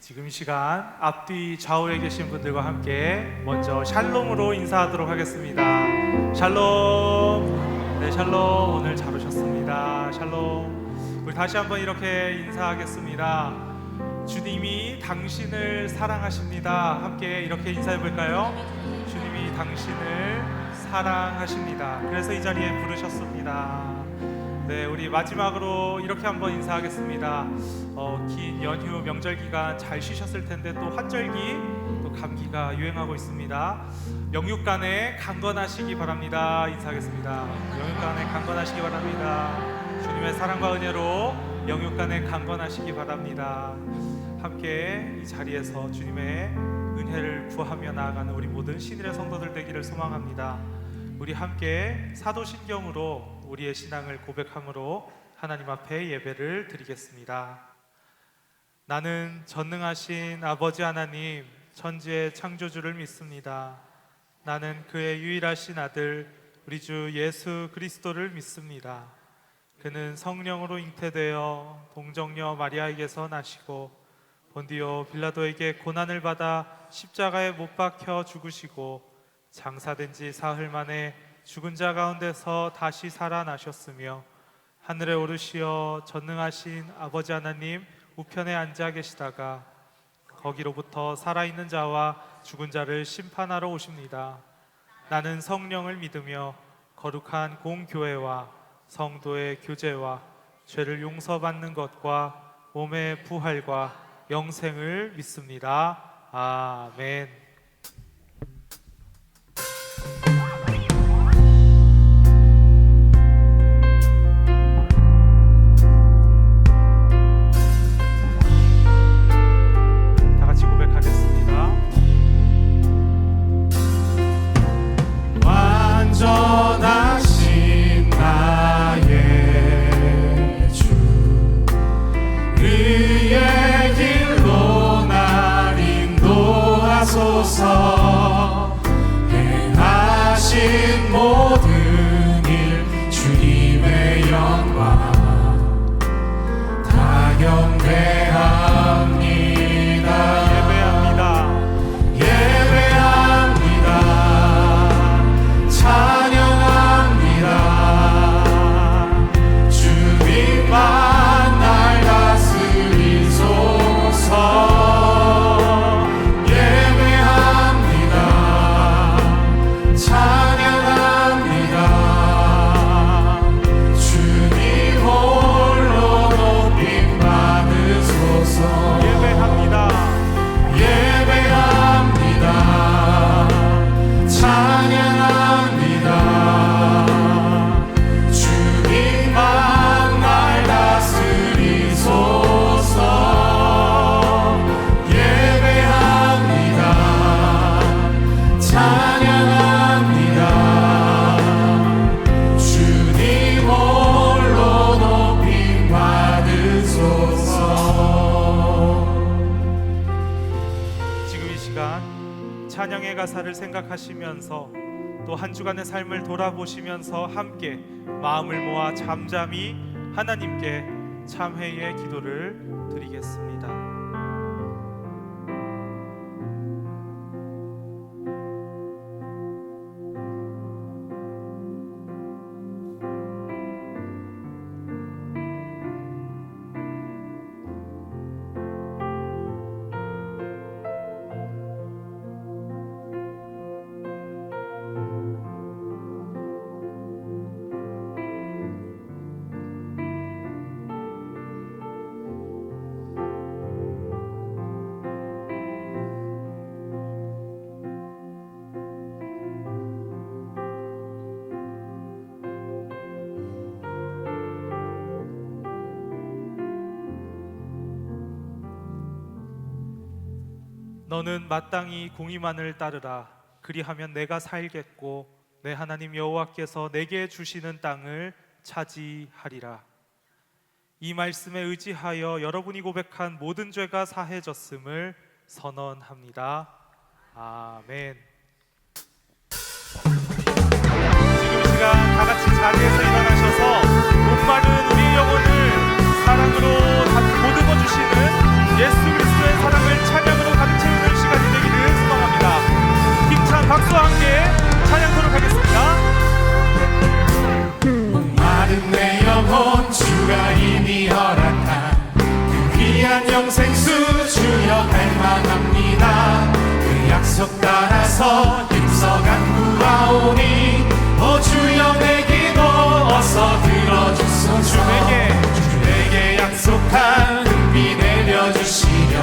지금 이 시간 앞뒤 좌우에 계신 분들과 함께 먼저 샬롬으로 인사하도록 하겠습니다. 샬롬. 네, 샬롬. 오늘 잘 오셨습니다. 샬롬. 우리 다시 한번 이렇게 인사하겠습니다. 주님이 당신을 사랑하십니다. 함께 이렇게 인사해 볼까요? 주님이 당신을 사랑하십니다. 그래서 이 자리에 부르셨습니다. 네, 우리 마지막으로 이렇게 한번 인사하겠습니다. 긴 연휴 명절 기간 잘 쉬셨을 텐데 또 환절기 또 감기가 유행하고 있습니다. 영육간에 강건하시기 바랍니다. 인사하겠습니다. 영육간에 강건하시기 바랍니다. 주님의 사랑과 은혜로 영육간에 강건하시기 바랍니다. 함께 이 자리에서 주님의 은혜를 구하며 나아가는 우리 모든 신일의 성도들 되기를 소망합니다. 우리 함께 사도신경으로 우리의 신앙을 고백함으로 하나님 앞에 예배를 드리겠습니다. 나는 전능하신 아버지 하나님, 천지의 창조주를 믿습니다. 나는 그의 유일하신 아들 우리 주 예수 그리스도를 믿습니다. 그는 성령으로 잉태되어 동정녀 마리아에게서 나시고 본디오 빌라도에게 고난을 받아 십자가에 못 박혀 죽으시고 장사된 지 사흘 만에 죽은 자 가운데서 다시 살아나셨으며 하늘에 오르시어 전능하신 아버지 하나님 우편에 앉아 계시다가 거기로부터 살아있는 자와 죽은 자를 심판하러 오십니다. 나는 성령을 믿으며 거룩한 공교회와 성도의 교제와 죄를 용서받는 것과 몸의 부활과 영생을 믿습니다. 아멘. 완전하신 나의 주, 그의 길로 날 인도하소서. 행하신 모든 일 주님의 영광 다 경배합니다. 찬양의 가사를 생각하시면서 또 한 주간의 삶을 돌아보시면서 함께 마음을 모아 잠잠히 하나님께 참회의 기도를 드리겠습니다. 너는 마땅히 공의만을 따르라. 그리하면 내가 살겠고 내 하나님 여호와께서 내게 주시는 땅을 차지하리라. 이 말씀에 의지하여 여러분이 고백한 모든 죄가 사해졌음을 선언합니다. 아멘. 지금 이 시간 다 같이 자리에서 일어나셔서 목마른 우리 영혼을 사랑으로 보듬어 주시는 예수 그리스도의 사랑을 귀한 영생수 주여 갈망합니다. 그 약속 따라서 힘써 간구하오니 오 주여 내 기도 어서 들어주소서. 주에게 약속한 은비 내려주시며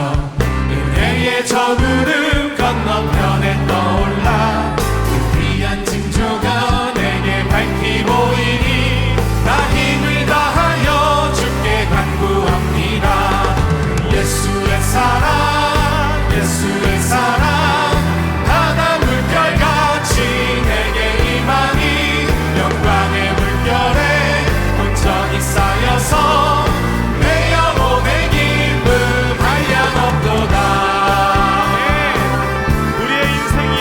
은혜의 저 구름 건너편에 떠올라 그 귀한 징조가 내게 밝히 보이니 나 힘을 다하여 주께 간구합니다. 예수의 사랑 예수의 사랑 바다 물결같이 내게 임하니 영광의 물결에 온전히 쌓여서 내 영혼의 기쁨 한량없도다. 우리의 인생이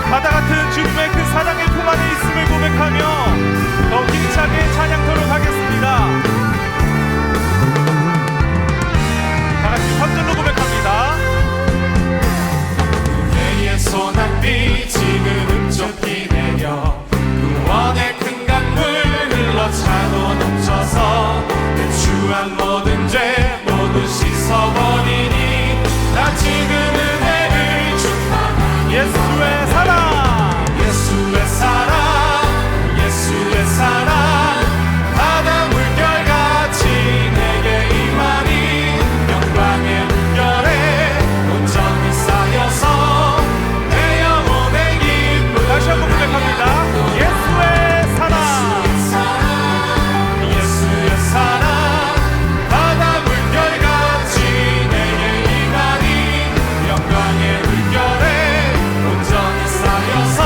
바다 같은 주님의 그 사랑의 품 안에 있음을 고백하며 더 힘차게 찬양토록 하겠습니다. 다 같이 선절로 고백합니다. 은혜의 소낙비 지금 흡족히 내려 구원의 큰 강물 흘러차고 넘쳐서 내 추한 모든 죄 모두 씻어버리니 나 지금 은혜를 충만하니 예수의 사랑 예수의 사랑 예수의 사랑 바다 물결같이 내게 임하니 영광의 물결에 온전히 쌓여서 내 영혼의 기쁨. 다시 한번 고백합니다. 예수의 사랑 예수의 사랑 바다 물결같이 내게 임하니 영광의 물결에 온전히 쌓여서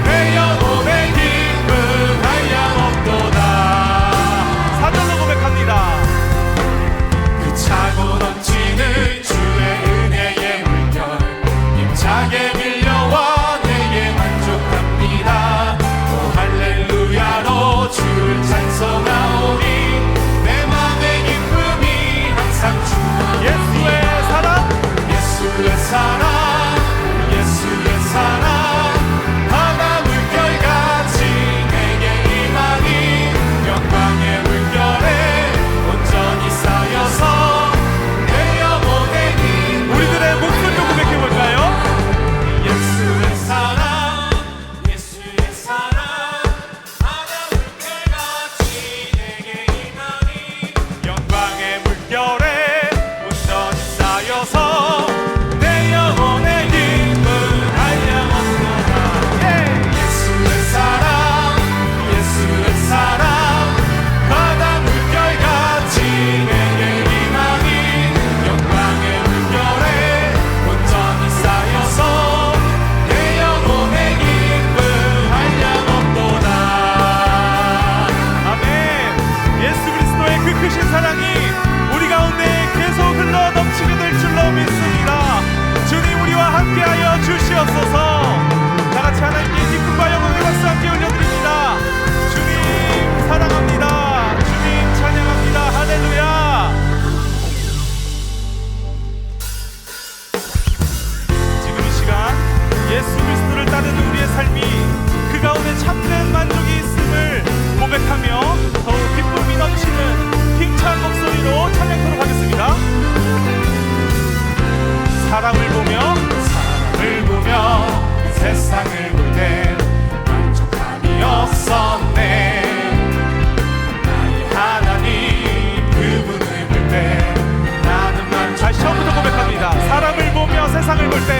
내 영혼의 기쁨 한량없도다. 사절로 고백합니다. 그 차고 넘치는 주의 은혜의 물결 힘차게 밀려와 내게 만족합니다. 오 할렐루야로 주를 찬송하오니 내 맘의 기쁨이 항상 충만하니 예수의 사랑 예수의 사랑 예수의 사랑 바다 물결같이 내게 임하니 영광의 물결에 온전히 쌓여서 내 영혼의 기쁨. 우리들의 목소리로 고백해볼까요? 예수의 사랑 예수의 사랑 바다 물결같이 내게 임하니 영광의 물결에 온전히 쌓여서 내 영혼의 기쁨 한량없도다. 예수의 사랑 예수의 사랑 바다 물결같이 내게 임하니 영광의 물결에 온전히 쌓여서 내 영혼의 기쁨 한량없도다. 아멘. 예수 그리스도의 그 크신 사랑이 우리 가운데 계속 흘러 넘치게 될 줄로 믿습니다. 주님 우리와 함께하여 주시옵소서. 다 같이 하나님께 기쁨과 영광의 박수 함께 올려드립니다. 주님 사랑합니다. 주님 찬양합니다. 할렐루야. 지금 이 시간 예수 그리스도를 따르는 우리의 삶이 그 가운데 참된 만족이 있음을 고백하며 더욱 기쁨이 넘치는 힘찬 목소리로 찬양토록 하겠습니다. 사랑을 보며 세상을 볼 때 만족함이 없었네. 나의 하나님 그분을 볼 때 나는 다시 처음부터 고백합니다. 사람을 보며 세상을 볼 때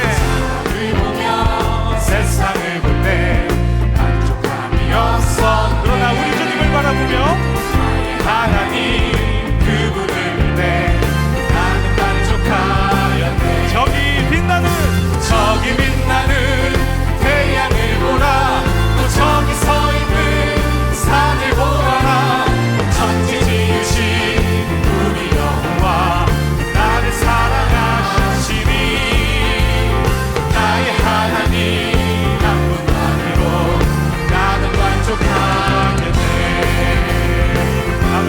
세상을 볼 때 만족함이 없었네. 그러나 우리 주님을 바라보며 하나님 그분을 볼 때 나는 만족하였네. 저기 빛나는 태양을 보라. 또 저기 서 있는 산을 보아라. 천지 지으신 우리 여호와 나를 사랑하시니 나의 하나님 한 분만으로 나는 만족하겠네. 아멘.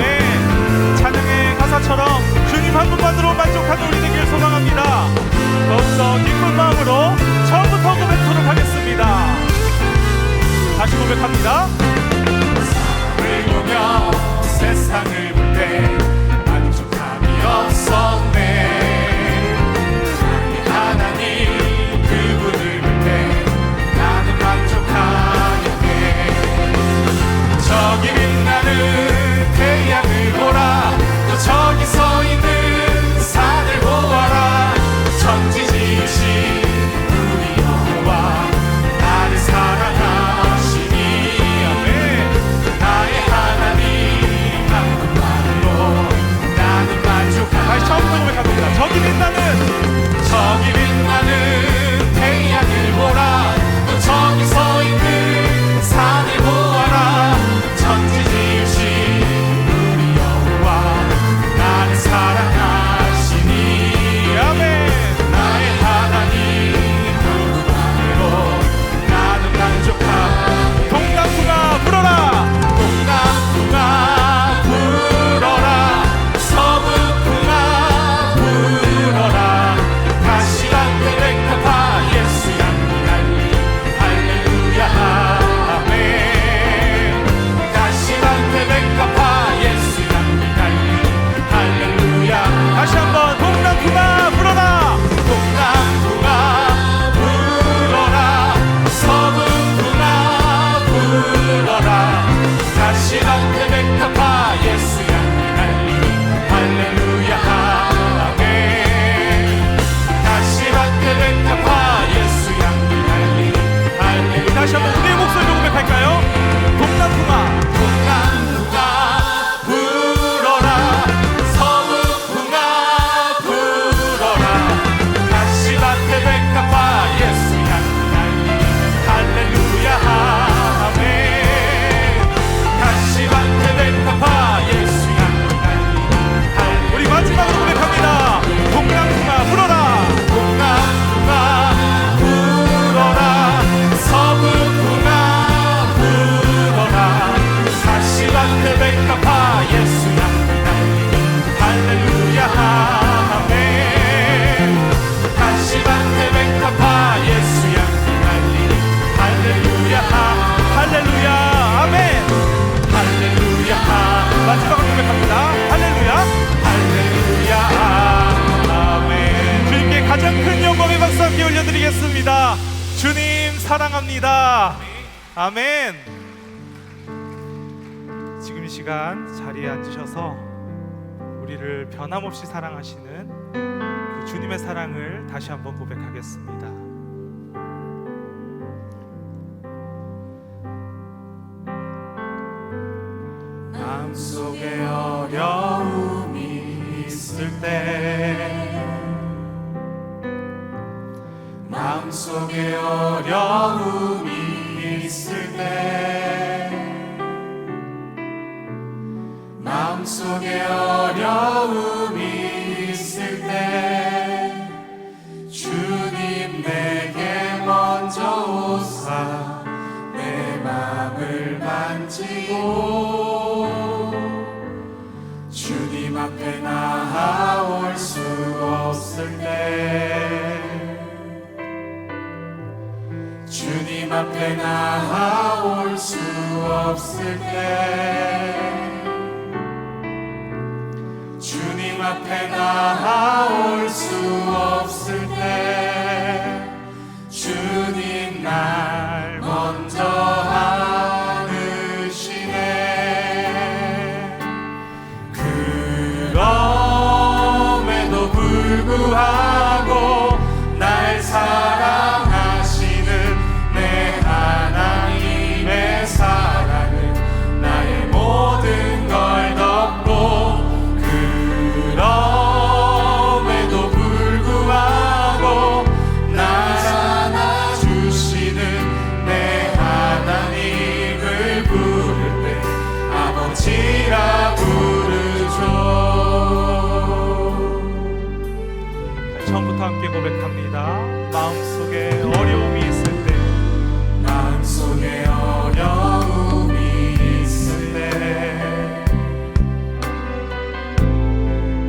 찬양의 가사처럼 주님 한 분만으로 만족하는 우리 되길 소망합니다. 더욱더 기쁜 마음으로 처음부터 고백하도록 하겠습니다. 다시 고백합니다. 세상을 보며 세상을 볼 때 만족함이 없어. 올려드리겠습니다. 주님 사랑합니다. 아멘. 지금 이 시간 자리에 앉으셔서 우리를 변함없이 사랑하시는 그 주님의 사랑을 다시 한번 고백하겠습니다. 마음속에 어려움이 있을 때, 마음속에 어려움이 있을 때, 마음속에 어려움이 있을 때, 주님 내게 먼저 오사 내 맘을 만지고, 주님 앞에 나아올 수 없을 때, 주님 앞에 나아올 수 없을 때, 주님 앞에 나아올 수 없을 때, 주님 날 먼저 안으시네. 그럼에도 불구하고 날 사랑하시는 내 하나님의 사랑은 나의 모든 걸 덮고, 그럼에도 불구하고 날 안아주시는 내 하나님을 부를 때 아버지라 부르죠. 처음부터 함께 고백합니다. 마음속에 어려움이 있을 때, 마음속에 어려움이 있을 때,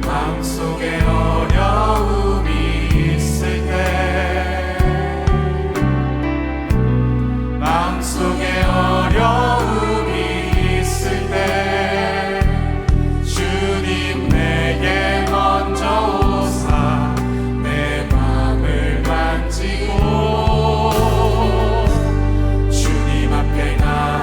마음속에 어려움이 있을 때, 마음속에 어려움이 있을 때, 주님 내게 먼저 오사 내 맘을 만지고, 주님 앞에 나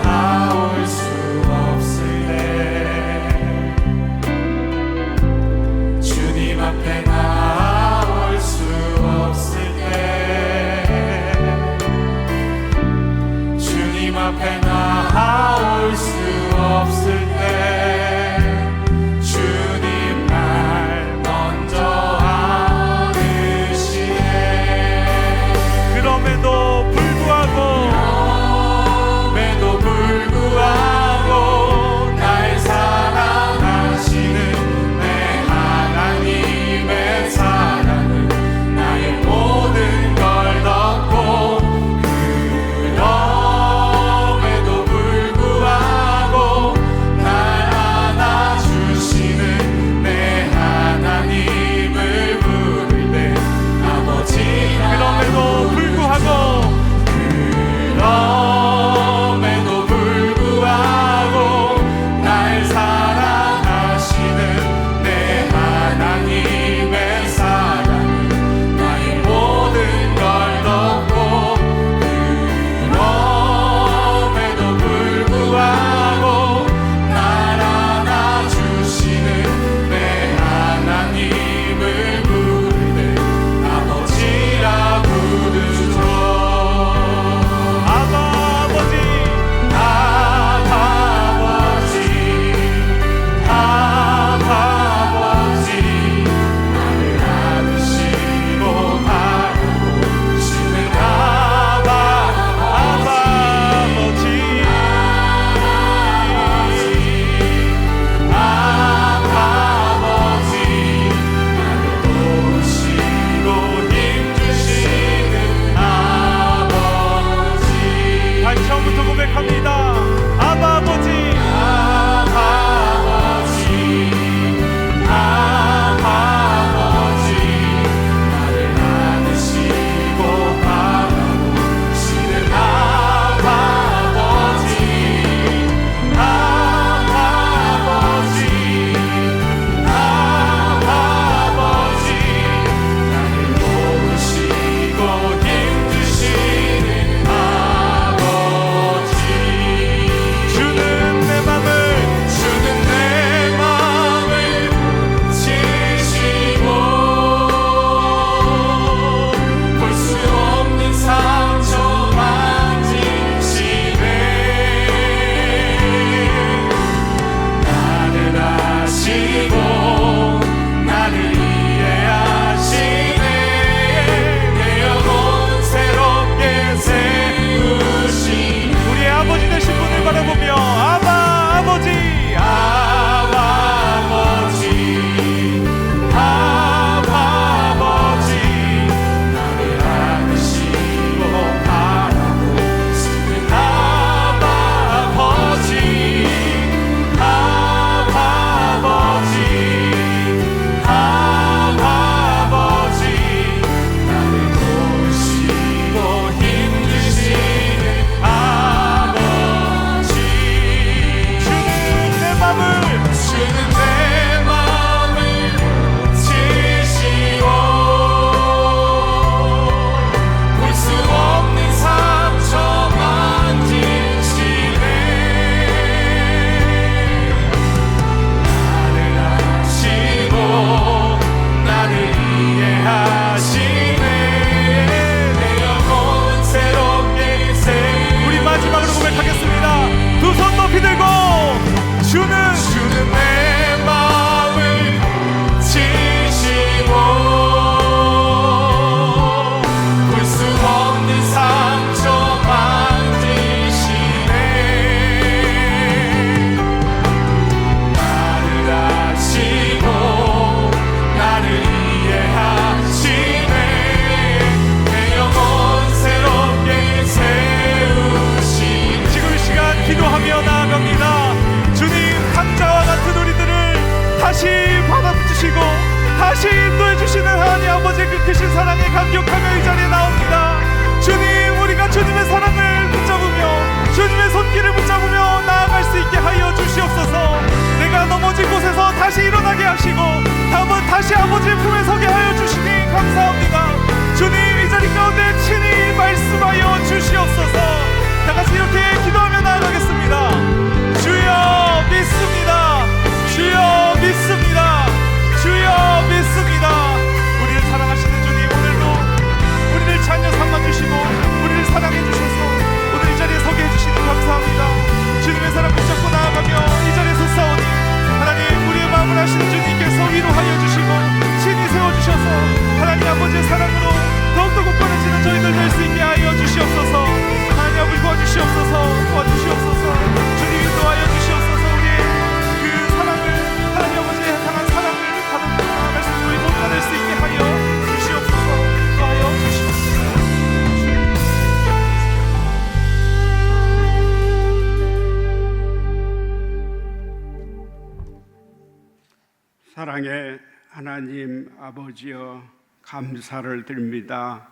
하나님 아버지여 감사를 드립니다.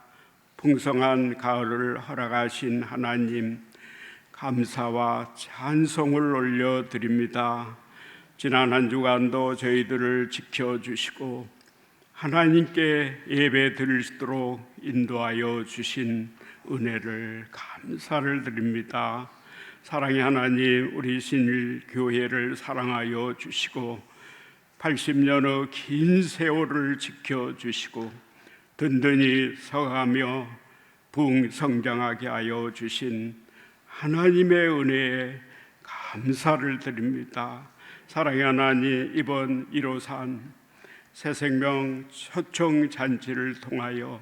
풍성한 가을을 허락하신 하나님 감사와 찬송을 올려드립니다. 지난 한 주간도 저희들을 지켜주시고 하나님께 예배 드릴 수 있도록 인도하여 주신 은혜를 감사를 드립니다. 사랑의 하나님, 우리 신일교회를 사랑하여 주시고 80년의 긴 세월을 지켜주시고 든든히 서가며 부흥성장하게 하여 주신 하나님의 은혜에 감사를 드립니다. 사랑의 하나님, 이번 1호산 새생명 초청 잔치를 통하여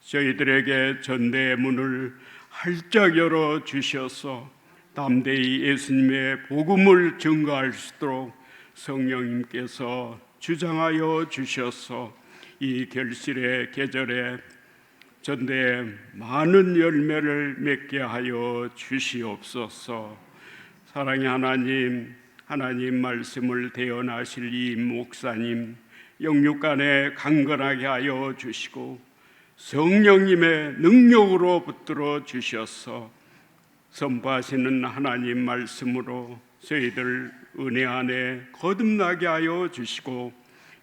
저희들에게 전대의 문을 활짝 열어 주셔서 담대히 예수님의 복음을 증거할 수 있도록 성령님께서 주장하여 주셔서 이 결실의 계절에 전대에 많은 열매를 맺게 하여 주시옵소서. 사랑의 하나님, 하나님 말씀을 대언하실 이 목사님 영육간에 강건하게 하여 주시고 성령님의 능력으로 붙들어 주셔서 선포하시는 하나님 말씀으로 저희들 은혜 안에 거듭나게 하여 주시고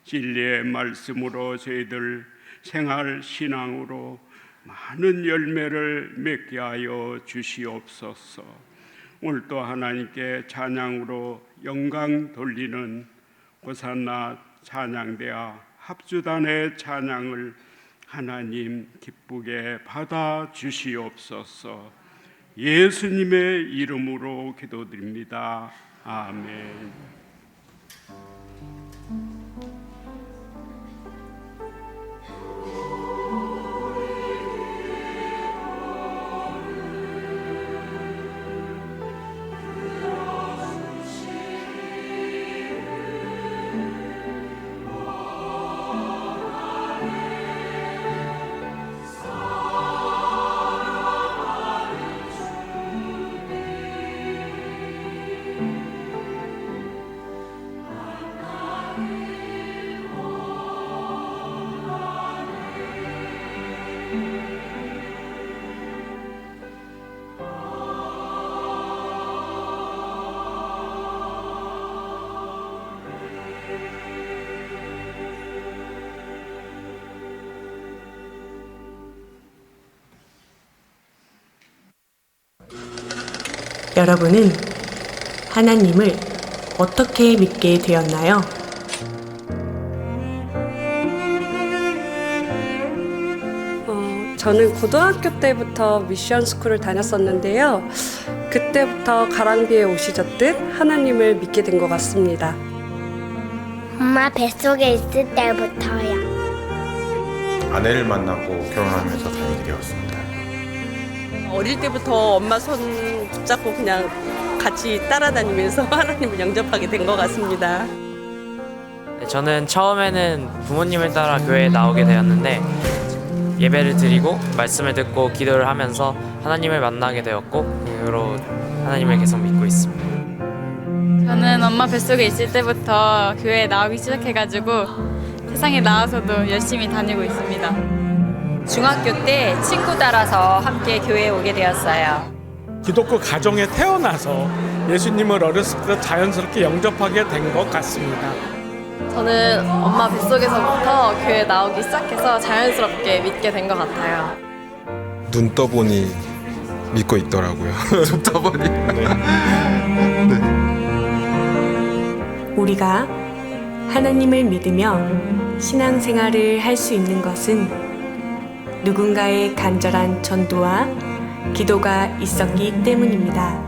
진리의 말씀으로 저희들 생활 신앙으로 많은 열매를 맺게 하여 주시옵소서. 오늘 또 하나님께 찬양으로 영광 돌리는 호산나 찬양대와 합주단의 찬양을 하나님 기쁘게 받아 주시옵소서. 예수님의 이름으로 기도드립니다. 아멘. 여러분은 하나님을 어떻게 믿게 되었나요? 저는 고등학교 때부터 미션 스쿨을 다녔었는데요. 그때부터 가랑비에 옷이 젖듯 하나님을 믿게 된 것 같습니다. 엄마 뱃속에 있을 때부터요. 아내를 만나고 결혼하면서 다니게 되었습니다. 어릴 때부터 엄마 손 붙잡고 그냥 같이 따라다니면서 하나님을 영접하게 된 것 같습니다. 저는 처음에는 부모님을 따라 교회에 나오게 되었는데 예배를 드리고 말씀을 듣고 기도를 하면서 하나님을 만나게 되었고 그 이후로 하나님을 계속 믿고 있습니다. 저는 엄마 뱃속에 있을 때부터 교회에 나오기 시작해가지고 세상에 나와서도 열심히 다니고 있습니다. 중학교 때 친구 따라서 함께 교회에 오게 되었어요. 기독교 가정에 태어나서 예수님을 어렸을 때 자연스럽게 영접하게 된 것 같습니다. 저는 엄마 뱃속에서부터 교회에 나오기 시작해서 자연스럽게 믿게 된 것 같아요. 눈 떠보니 믿고 있더라고요. 눈 떠보니. 우리가 하나님을 믿으며 신앙생활을 할 수 있는 것은 누군가의 간절한 전도와 기도가 있었기 때문입니다.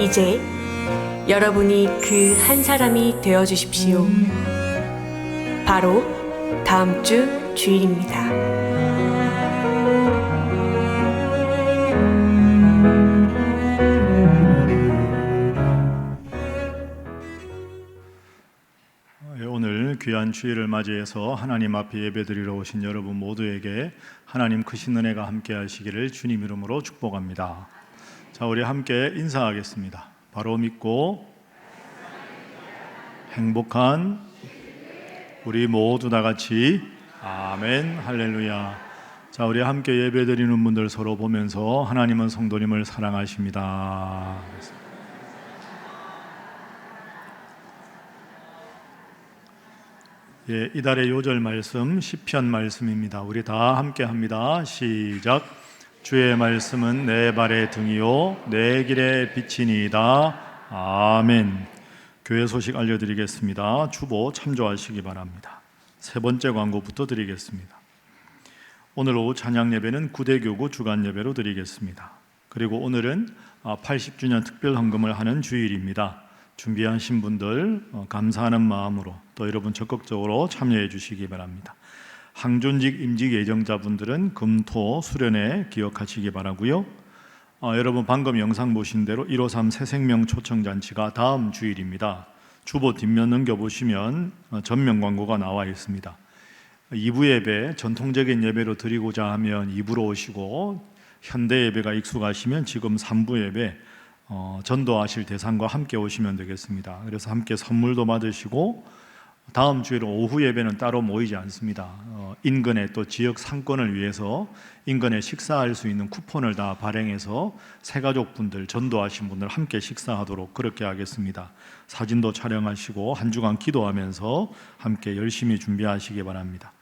이제 여러분이 그 한 사람이 되어 주십시오. 바로 다음 주 주일입니다. 오늘 귀한 주일을 맞이해서 하나님 앞에 예배드리러 오신 여러분 모두에게 하나님 크신 은혜가 함께 하시기를 주님 이름으로 축복합니다. 자, 우리 함께 인사하겠습니다. 바로 믿고 행복한 우리 모두 다 같이 아멘 할렐루야. 자, 우리 함께 예배드리는 분들 서로 보면서 하나님은 성도님을 사랑하십니다. 예, 이달의 요절 말씀 시편 말씀입니다. 우리 다 함께 합니다. 시작. 주의 말씀은 내 발의 등이요 내 길의 빛이니이다. 아멘. 교회 소식 알려드리겠습니다. 주보 참조하시기 바랍니다. 세 번째 광고부터 드리겠습니다. 오늘 오후 찬양 예배는 구대교구 주간 예배로 드리겠습니다. 그리고 오늘은 80주년 특별 헌금을 하는 주일입니다. 준비하신 분들 감사하는 마음으로 또 여러분 적극적으로 참여해 주시기 바랍니다. 항존직 임직 예정자분들은 금토 수련회 기억하시기 바라고요. 여러분 방금 영상 보신 대로 153 새생명 초청잔치가 다음 주일입니다. 주보 뒷면 넘겨보시면 전면 광고가 나와 있습니다. 2부 예배 전통적인 예배로 드리고자 하면 2부로 오시고 현대 예배가 익숙하시면 지금 3부 예배 전도하실 대상과 함께 오시면 되겠습니다. 그래서 함께 선물도 받으시고 다음 주일은 오후 예배는 따로 모이지 않습니다. 인근의 또 지역 상권을 위해서 인근에 식사할 수 있는 쿠폰을 다 발행해서 새가족분들 전도하신 분들 함께 식사하도록 그렇게 하겠습니다. 사진도 촬영하시고 한 주간 기도하면서 함께 열심히 준비하시기 바랍니다.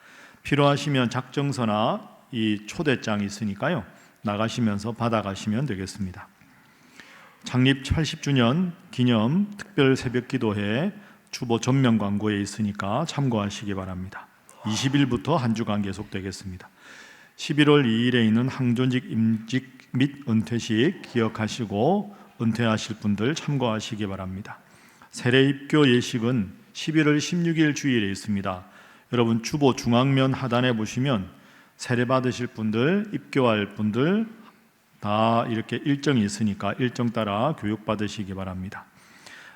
필요하시면 작정서나 이 초대장이 있으니까요, 나가시면서 받아가시면 되겠습니다. 창립 80주년 기념 특별 새벽 기도회 주보 전면 광고에 있으니까 참고하시기 바랍니다. 20일부터 한 주간 계속되겠습니다. 11월 2일에 있는 항존직 임직 및 은퇴식 기억하시고 은퇴하실 분들 참고하시기 바랍니다. 세례 입교 예식은 11월 16일 주일에 있습니다. 여러분 주보 중앙면 하단에 보시면 세례 받으실 분들, 입교할 분들 다 이렇게 일정이 있으니까 일정 따라 교육 받으시기 바랍니다.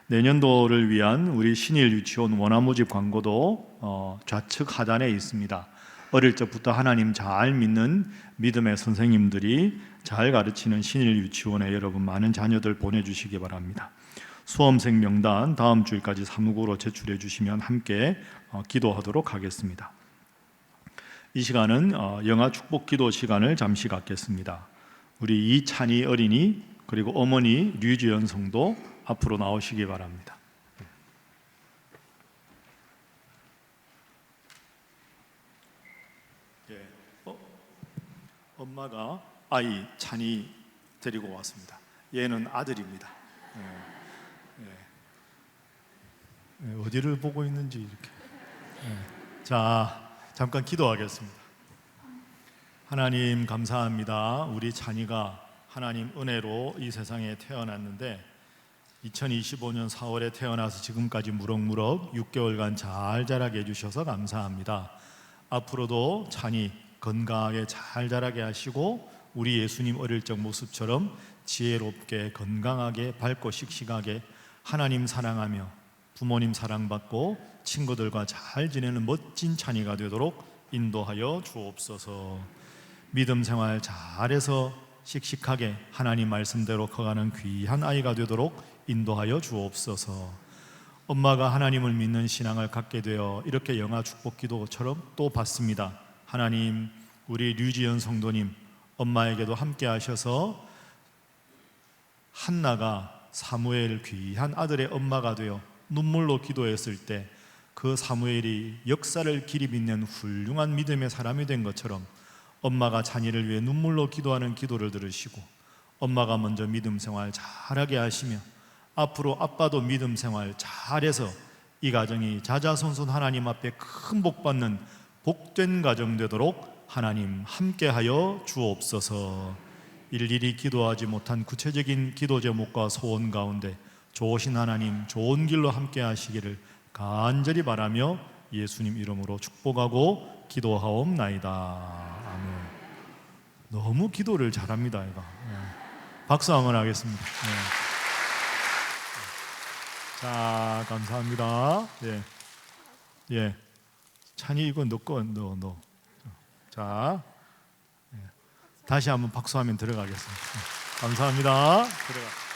내년도를 위한 우리 신일 유치원 원화 모집 광고도 좌측 하단에 있습니다. 어릴 적부터 하나님 잘 믿는 믿음의 선생님들이 잘 가르치는 신일 유치원에 여러분 많은 자녀들 보내주시기 바랍니다. 수험생 명단 다음 주일까지 사무국으로 제출해 주시면 함께 기도하도록 하겠습니다. 이 시간은 영아 축복 기도 시간을 잠시 갖겠습니다. 우리 이찬희 어린이 그리고 어머니 류지연 성도 앞으로 나오시기 바랍니다. 예. 엄마가 아이 찬이 데리고 왔습니다. 얘는 아들입니다. 어디를 보고 있는지 이렇게. 자, 잠깐 기도하겠습니다. 하나님 감사합니다. 우리 찬이가 하나님 은혜로 이 세상에 태어났는데 2025년 4월에 태어나서 지금까지 무럭무럭 6개월간 잘 자라게 해주셔서 감사합니다. 앞으로도 찬이 건강하게 잘 자라게 하시고 우리 예수님 어릴 적 모습처럼 지혜롭게 건강하게 밝고 씩씩하게 하나님 사랑하며 부모님 사랑받고 친구들과 잘 지내는 멋진 찬이가 되도록 인도하여 주옵소서. 믿음 생활 잘해서 씩씩하게 하나님 말씀대로 커가는 귀한 아이가 되도록 인도하여 주옵소서. 엄마가 하나님을 믿는 신앙을 갖게 되어 이렇게 영아 축복 기도처럼 또 받습니다. 하나님, 우리 류지연 성도님 엄마에게도 함께 하셔서 한나가 사무엘 귀한 아들의 엄마가 되어 눈물로 기도했을 때 그 사무엘이 역사를 길이 빛낸 훌륭한 믿음의 사람이 된 것처럼 엄마가 자녀를 위해 눈물로 기도하는 기도를 들으시고 엄마가 먼저 믿음 생활 잘하게 하시며 앞으로 아빠도 믿음 생활 잘해서 이 가정이 자자손손 하나님 앞에 큰 복 받는 복된 가정 되도록 하나님 함께하여 주옵소서. 일일이 기도하지 못한 구체적인 기도 제목과 소원 가운데 좋으신 하나님 좋은 길로 함께 하시기를 간절히 바라며 예수님 이름으로 축복하고 기도하옵나이다. 아멘. 너무 기도를 잘합니다. 이거. 박수 한번 하겠습니다. 자, 감사합니다. 예. 찬이 이거 너 거, 너. 자, 다시 한번 박수하면 들어가겠습니다. 감사합니다. 들어가.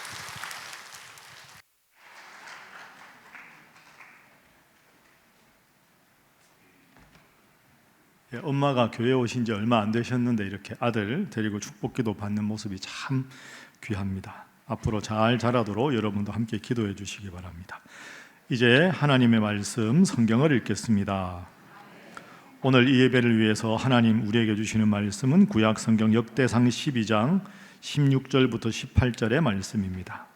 엄마가 교회 오신 지 얼마 안 되셨는데 이렇게 아들 데리고 축복기도 받는 모습이 참 귀합니다. 앞으로 잘 자라도록 여러분도 함께 기도해 주시기 바랍니다. 이제 하나님의 말씀 성경을 읽겠습니다. 오늘 이 예배를 위해서 하나님 우리에게 주시는 말씀은 구약 성경 역대상 12장 16절부터 18절의 말씀입니다.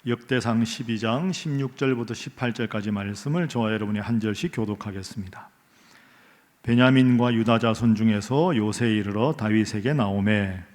역대상 12장 16절부터 18절까지 말씀을 저와 여러분이 한 절씩 교독하겠습니다. 베냐민과 유다 자손 중에서 요새에 이르러 다윗에게 나오매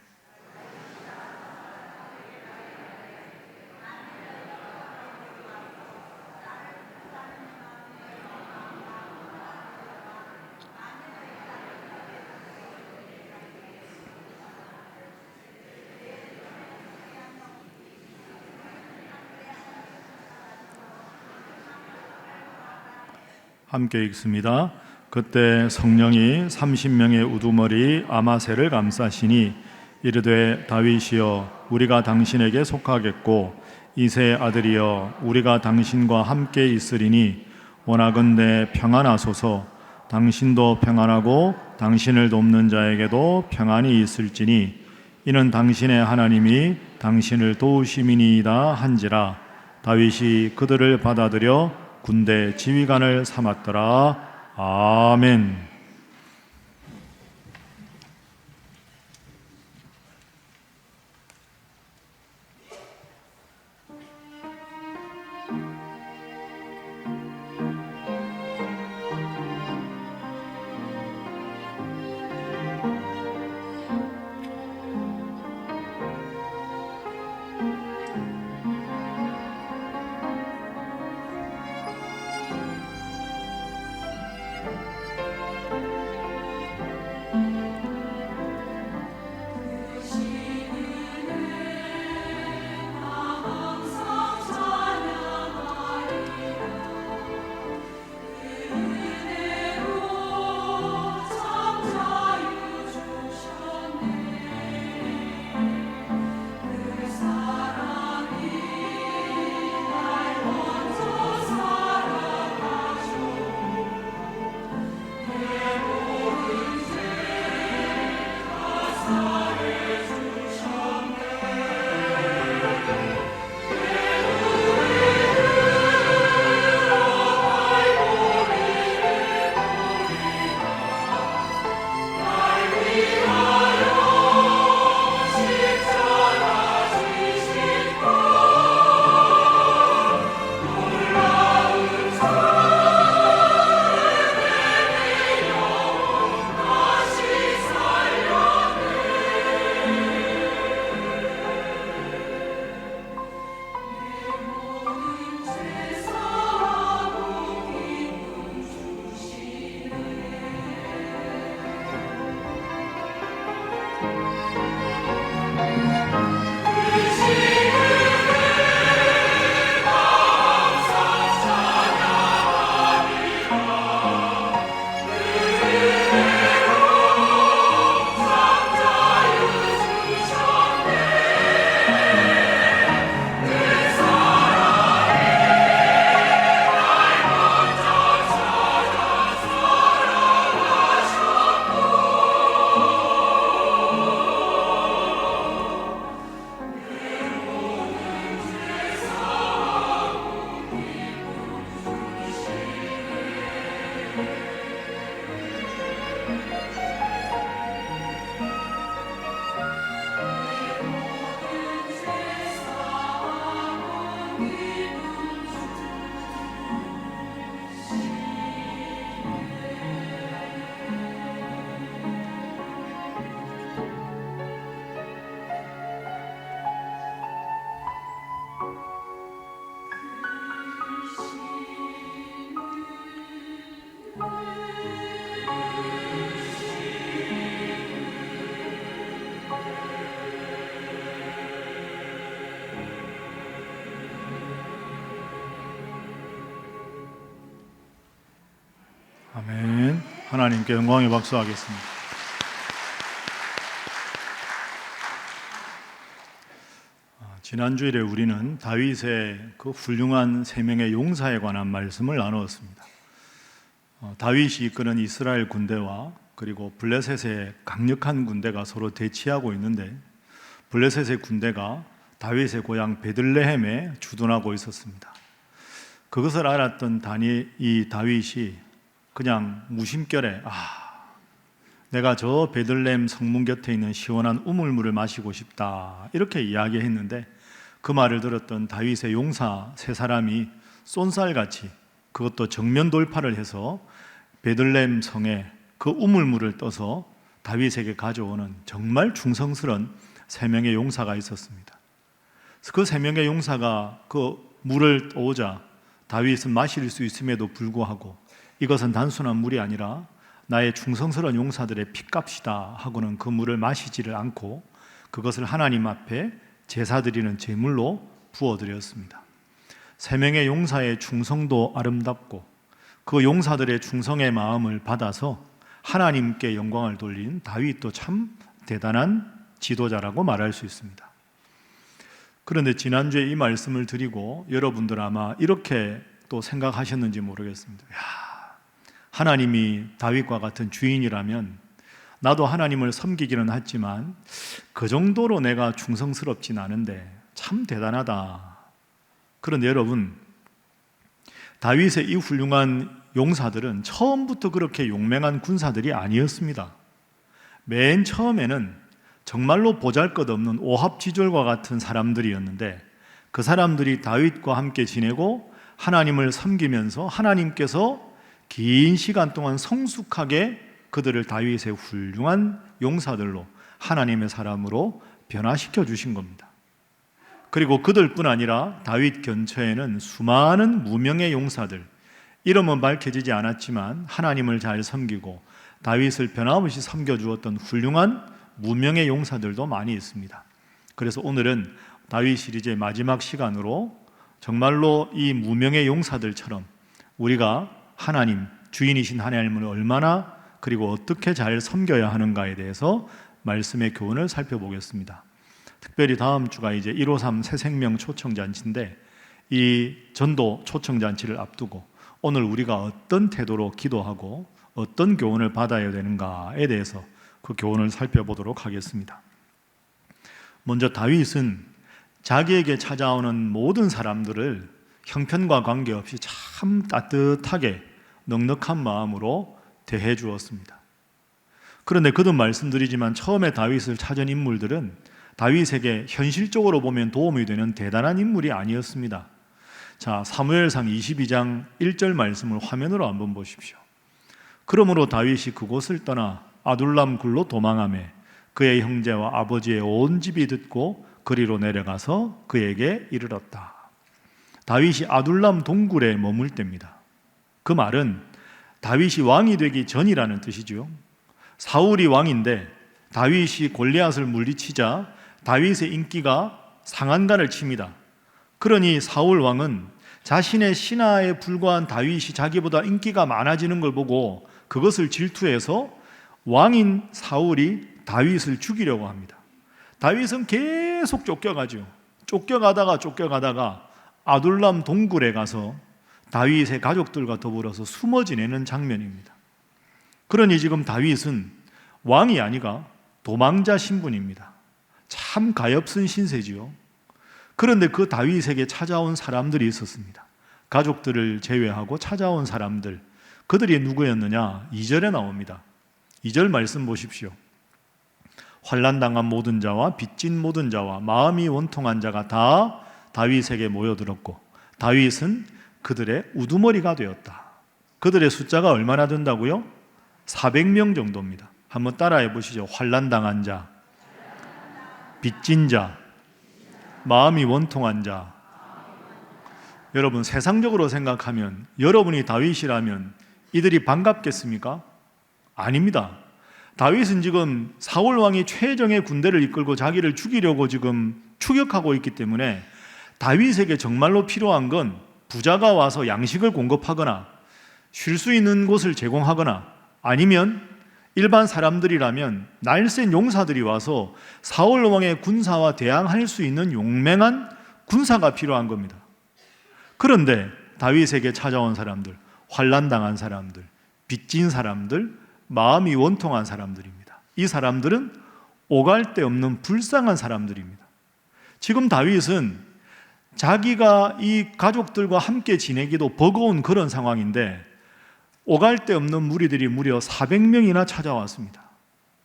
함께 읽습니다. 그때 성령이 30명의 우두머리 아마새를 감싸시니 이르되 다윗이여 우리가 당신에게 속하겠고 이새의 아들이여 우리가 당신과 함께 있으리니 원하건대 평안하소서. 당신도 평안하고 당신을 돕는 자에게도 평안이 있을지니 이는 당신의 하나님이 당신을 도우심이니이다 한지라. 다윗이 그들을 받아들여 군대 지휘관을 삼았더라. 아멘. 아멘. 하나님께 영광의 박수하겠습니다. 지난 주일에 우리는 다윗의 그 훌륭한 세 명의 용사에 관한 말씀을 나누었습니다. 다윗이 이끄는 이스라엘 군대와 그리고 블레셋의 강력한 군대가 서로 대치하고 있는데 블레셋의 군대가 다윗의 고향 베들레헴에 주둔하고 있었습니다. 그것을 알았던 이 다윗이 그냥 무심결에 내가 저 베들레헴 성문 곁에 있는 시원한 우물물을 마시고 싶다 이렇게 이야기했는데 그 말을 들었던 다윗의 용사 세 사람이 쏜살같이 그것도 정면 돌파를 해서 베들레헴 성에 그 우물물을 떠서 다윗에게 가져오는 정말 충성스러운 세 명의 용사가 있었습니다. 그 세 명의 용사가 그 물을 떠오자 다윗은 마실 수 있음에도 불구하고 이것은 단순한 물이 아니라 나의 충성스러운 용사들의 핏값이다 하고는 그 물을 마시지를 않고 그것을 하나님 앞에 제사 드리는 제물로 부어드렸습니다. 세 명의 용사의 충성도 아름답고 그 용사들의 충성의 마음을 받아서 하나님께 영광을 돌린 다윗도 참 대단한 지도자라고 말할 수 있습니다. 그런데 지난주에 이 말씀을 드리고 여러분들 아마 이렇게 또 생각하셨는지 모르겠습니다. 하나님이 다윗과 같은 주인이라면 나도 하나님을 섬기기는 했지만 그 정도로 내가 충성스럽진 않은데 참 대단하다. 그런데 여러분, 다윗의 이 훌륭한 용사들은 처음부터 그렇게 용맹한 군사들이 아니었습니다. 맨 처음에는 정말로 보잘것없는 오합지졸과 같은 사람들이었는데 그 사람들이 다윗과 함께 지내고 하나님을 섬기면서 하나님께서 긴 시간 동안 성숙하게 그들을 다윗의 훌륭한 용사들로 하나님의 사람으로 변화시켜 주신 겁니다. 그리고 그들뿐 아니라 다윗 근처에는 수많은 무명의 용사들, 이름은 밝혀지지 않았지만 하나님을 잘 섬기고 다윗을 변함없이 섬겨주었던 훌륭한 무명의 용사들도 많이 있습니다. 그래서 오늘은 다윗 시리즈의 마지막 시간으로 정말로 이 무명의 용사들처럼 우리가 하나님, 주인이신 하나님을 얼마나 그리고 어떻게 잘 섬겨야 하는가에 대해서 말씀의 교훈을 살펴보겠습니다. 특별히 다음 주가 이제 153 새생명 초청잔치인데 이 전도 초청잔치를 앞두고 오늘 우리가 어떤 태도로 기도하고 어떤 교훈을 받아야 되는가에 대해서 그 교훈을 살펴보도록 하겠습니다. 먼저 다윗은 자기에게 찾아오는 모든 사람들을 형편과 관계없이 참 따뜻하게 넉넉한 마음으로 대해 주었습니다. 그런데 거듭 말씀드리지만 처음에 다윗을 찾은 인물들은 다윗에게 현실적으로 보면 도움이 되는 대단한 인물이 아니었습니다. 자, 사무엘상 22장 1절 말씀을 화면으로 한번 보십시오. 그러므로 다윗이 그곳을 떠나 아둘람 굴로 도망하매 그의 형제와 아버지의 온 집이 듣고 그리로 내려가서 그에게 이르렀다. 다윗이 아둘람 동굴에 머물 때입니다. 그 말은 다윗이 왕이 되기 전이라는 뜻이죠. 사울이 왕인데 다윗이 골리앗을 물리치자 다윗의 인기가 상한가를 칩니다. 그러니 사울 왕은 자신의 신하에 불과한 다윗이 자기보다 인기가 많아지는 걸 보고 그것을 질투해서 왕인 사울이 다윗을 죽이려고 합니다. 다윗은 계속 쫓겨가죠. 쫓겨가다가 아둘람 동굴에 가서 다윗의 가족들과 더불어서 숨어 지내는 장면입니다. 그러니 지금 다윗은 왕이 아니라 도망자 신분입니다. 참 가엾은 신세지요. 그런데 그 다윗에게 찾아온 사람들이 있었습니다. 가족들을 제외하고 찾아온 사람들, 그들이 누구였느냐? 2절에 나옵니다. 2절 말씀 보십시오. 환난당한 모든 자와 빚진 모든 자와 마음이 원통한 자가 다 다윗에게 모여들었고 다윗은 그들의 우두머리가 되었다. 그들의 숫자가 얼마나 된다고요? 400명 정도입니다. 한번 따라해 보시죠. 환난당한 자, 빚진 자, 마음이 원통한 자. 여러분, 세상적으로 생각하면 여러분이 다윗이라면 이들이 반갑겠습니까? 아닙니다. 다윗은 지금 사울 왕이 최정의 군대를 이끌고 자기를 죽이려고 지금 추격하고 있기 때문에 다윗에게 정말로 필요한 건 부자가 와서 양식을 공급하거나 쉴 수 있는 곳을 제공하거나 아니면 일반 사람들이라면 날쌘 용사들이 와서 사울 왕의 군사와 대항할 수 있는 용맹한 군사가 필요한 겁니다. 그런데 다윗에게 찾아온 사람들, 환난당한 사람들, 빚진 사람들, 마음이 원통한 사람들입니다. 이 사람들은 오갈 데 없는 불쌍한 사람들입니다. 지금 다윗은 자기가 이 가족들과 함께 지내기도 버거운 그런 상황인데 오갈 데 없는 무리들이 무려 400명이나 찾아왔습니다.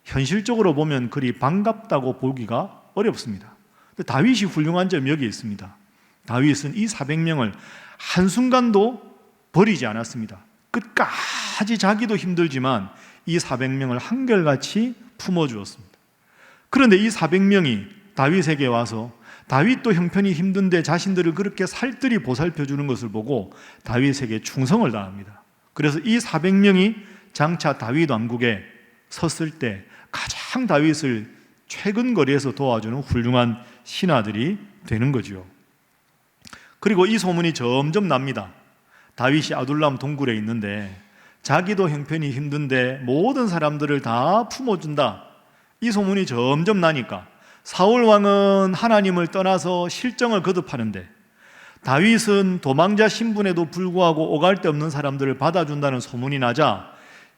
현실적으로 보면 그리 반갑다고 보기가 어렵습니다. 근데 다윗이 훌륭한 점이 여기 있습니다. 다윗은 이 400명을 한순간도 버리지 않았습니다. 끝까지 자기도 힘들지만 이 400명을 한결같이 품어주었습니다. 그런데 이 400명이 다윗에게 와서 다윗도 형편이 힘든데 자신들을 그렇게 살뜰히 보살펴주는 것을 보고 다윗에게 충성을 다합니다. 그래서 이 400명이 장차 다윗 왕국에 섰을 때 가장 다윗을 최근 거리에서 도와주는 훌륭한 신하들이 되는 거죠. 그리고 이 소문이 점점 납니다. 다윗이 아둘람 동굴에 있는데 자기도 형편이 힘든데 모든 사람들을 다 품어준다. 이 소문이 점점 나니까 사울 왕은 하나님을 떠나서 실정을 거듭하는데 다윗은 도망자 신분에도 불구하고 오갈 데 없는 사람들을 받아준다는 소문이 나자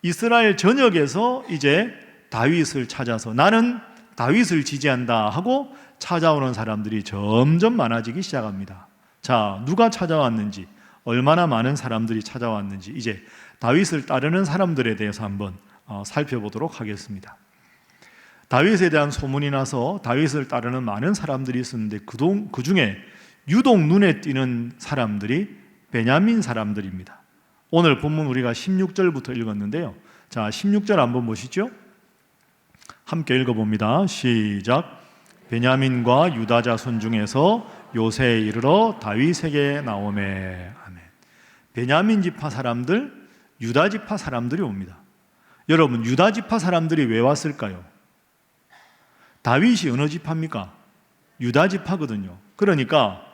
이스라엘 전역에서 이제 다윗을 찾아서 나는 다윗을 지지한다 하고 찾아오는 사람들이 점점 많아지기 시작합니다. 자, 누가 찾아왔는지, 얼마나 많은 사람들이 찾아왔는지 이제 다윗을 따르는 사람들에 대해서 한번 살펴보도록 하겠습니다. 다윗에 대한 소문이 나서 다윗을 따르는 많은 사람들이 있었는데 그 중에 유독 눈에 띄는 사람들이 베냐민 사람들입니다. 오늘 본문 우리가 16절부터 읽었는데요. 자, 16절 한번 보시죠. 함께 읽어봅니다. 시작. 베냐민과 유다 자손 중에서 요새에 이르러 다윗에게 나오매. 아멘. 베냐민 지파 사람들, 유다 지파 사람들이 옵니다. 여러분, 유다 지파 사람들이 왜 왔을까요? 다윗이 어느 지파입니까? 유다 지파거든요. 그러니까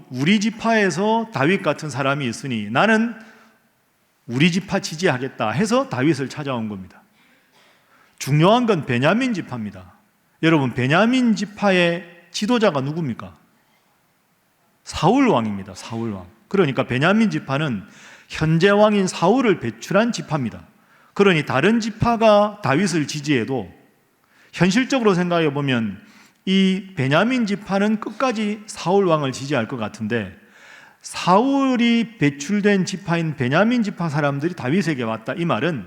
우리 지파에서 다윗 같은 사람이 있으니 나는 우리 지파 지지하겠다 해서 다윗을 찾아온 겁니다. 중요한 건 베냐민 지파입니다. 여러분, 베냐민 지파의 지도자가 누굽니까? 사울 왕입니다. 사울 왕. 그러니까 베냐민 지파는 현재 왕인 사울을 배출한 지파입니다. 그러니 다른 지파가 다윗을 지지해도 현실적으로 생각해 보면 이 베냐민 지파는 끝까지 사울 왕을 지지할 것 같은데 사울이 배출된 지파인 베냐민 지파 사람들이 다윗에게 왔다. 이 말은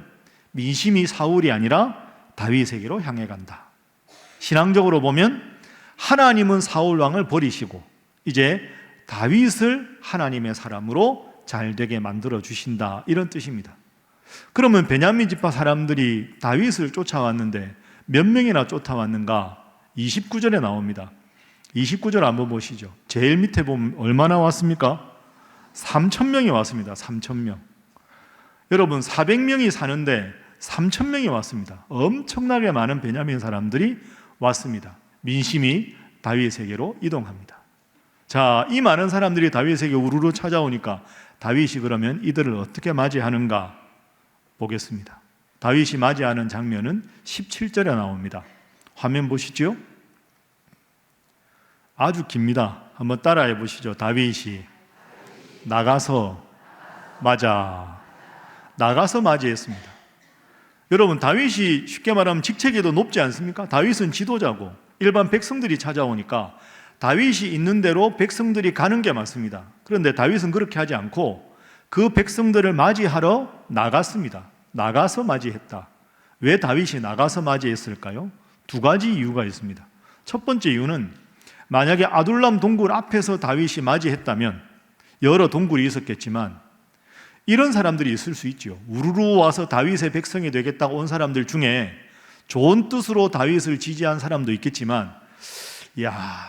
민심이 사울이 아니라 다윗에게로 향해 간다. 신앙적으로 보면 하나님은 사울 왕을 버리시고 이제 다윗을 하나님의 사람으로 잘되게 만들어 주신다. 이런 뜻입니다. 그러면 베냐민 지파 사람들이 다윗을 쫓아왔는데 몇 명이나 쫓아왔는가? 29절에 나옵니다. 29절 한번 보시죠. 제일 밑에 보면 얼마나 왔습니까? 3,000명이 왔습니다. 3,000명. 여러분, 400명이 사는데 3,000명이 왔습니다. 엄청나게 많은 베냐민 사람들이 왔습니다. 민심이 다윗에게로 이동합니다. 자, 이 많은 사람들이 다윗에게 우르르 찾아오니까 다윗이 그러면 이들을 어떻게 맞이하는가 보겠습니다. 다윗이 맞이하는 장면은 17절에 나옵니다. 화면 보시죠. 아주 깁니다. 한번 따라해 보시죠. 다윗이 나가서 맞이했습니다. 여러분, 다윗이 쉽게 말하면 직책에도 높지 않습니까? 다윗은 지도자고 일반 백성들이 찾아오니까 다윗이 있는 대로 백성들이 가는 게 맞습니다. 그런데 다윗은 그렇게 하지 않고 그 백성들을 맞이하러 나갔습니다. 나가서 맞이했다. 왜 다윗이 나가서 맞이했을까요? 두 가지 이유가 있습니다. 첫 번째 이유는 만약에 아둘람 동굴 앞에서 다윗이 맞이했다면 여러 동굴이 있었겠지만 이런 사람들이 있을 수 있죠. 우르르 와서 다윗의 백성이 되겠다고 온 사람들 중에 좋은 뜻으로 다윗을 지지한 사람도 있겠지만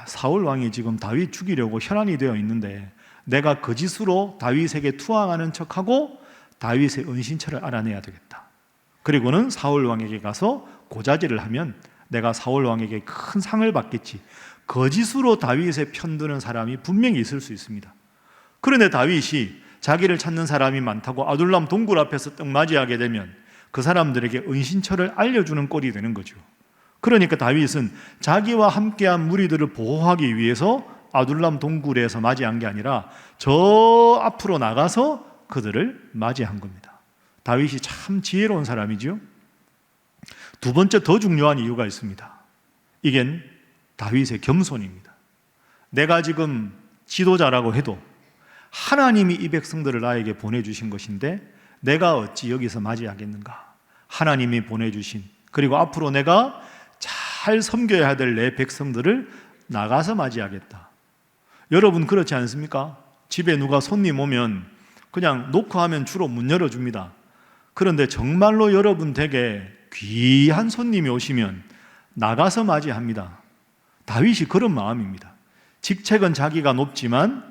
사울 왕이 지금 다윗 죽이려고 혈안이 되어 있는데 내가 거짓으로 다윗에게 투항하는 척하고 다윗의 은신처를 알아내야 되겠다. 그리고는 사울 왕에게 가서 고자질을 하면 내가 사울 왕에게 큰 상을 받겠지. 거짓으로 다윗에 편드는 사람이 분명히 있을 수 있습니다. 그런데 다윗이 자기를 찾는 사람이 많다고 아둘람 동굴 앞에서 딱 맞이하게 되면 그 사람들에게 은신처를 알려주는 꼴이 되는 거죠. 그러니까 다윗은 자기와 함께한 무리들을 보호하기 위해서 아둘람 동굴에서 맞이한 게 아니라 저 앞으로 나가서 그들을 맞이한 겁니다. 다윗이 참 지혜로운 사람이죠. 두 번째 더 중요한 이유가 있습니다. 이게 다윗의 겸손입니다. 내가 지금 지도자라고 해도 하나님이 이 백성들을 나에게 보내주신 것인데 내가 어찌 여기서 맞이하겠는가? 하나님이 보내주신, 그리고 앞으로 내가 잘 섬겨야 될 내 백성들을 나가서 맞이하겠다. 여러분 그렇지 않습니까? 집에 누가 손님 오면 그냥 노크하면 주로 문 열어줍니다. 그런데 정말로 여러분 댁에 귀한 손님이 오시면 나가서 맞이합니다. 다윗이 그런 마음입니다. 직책은 자기가 높지만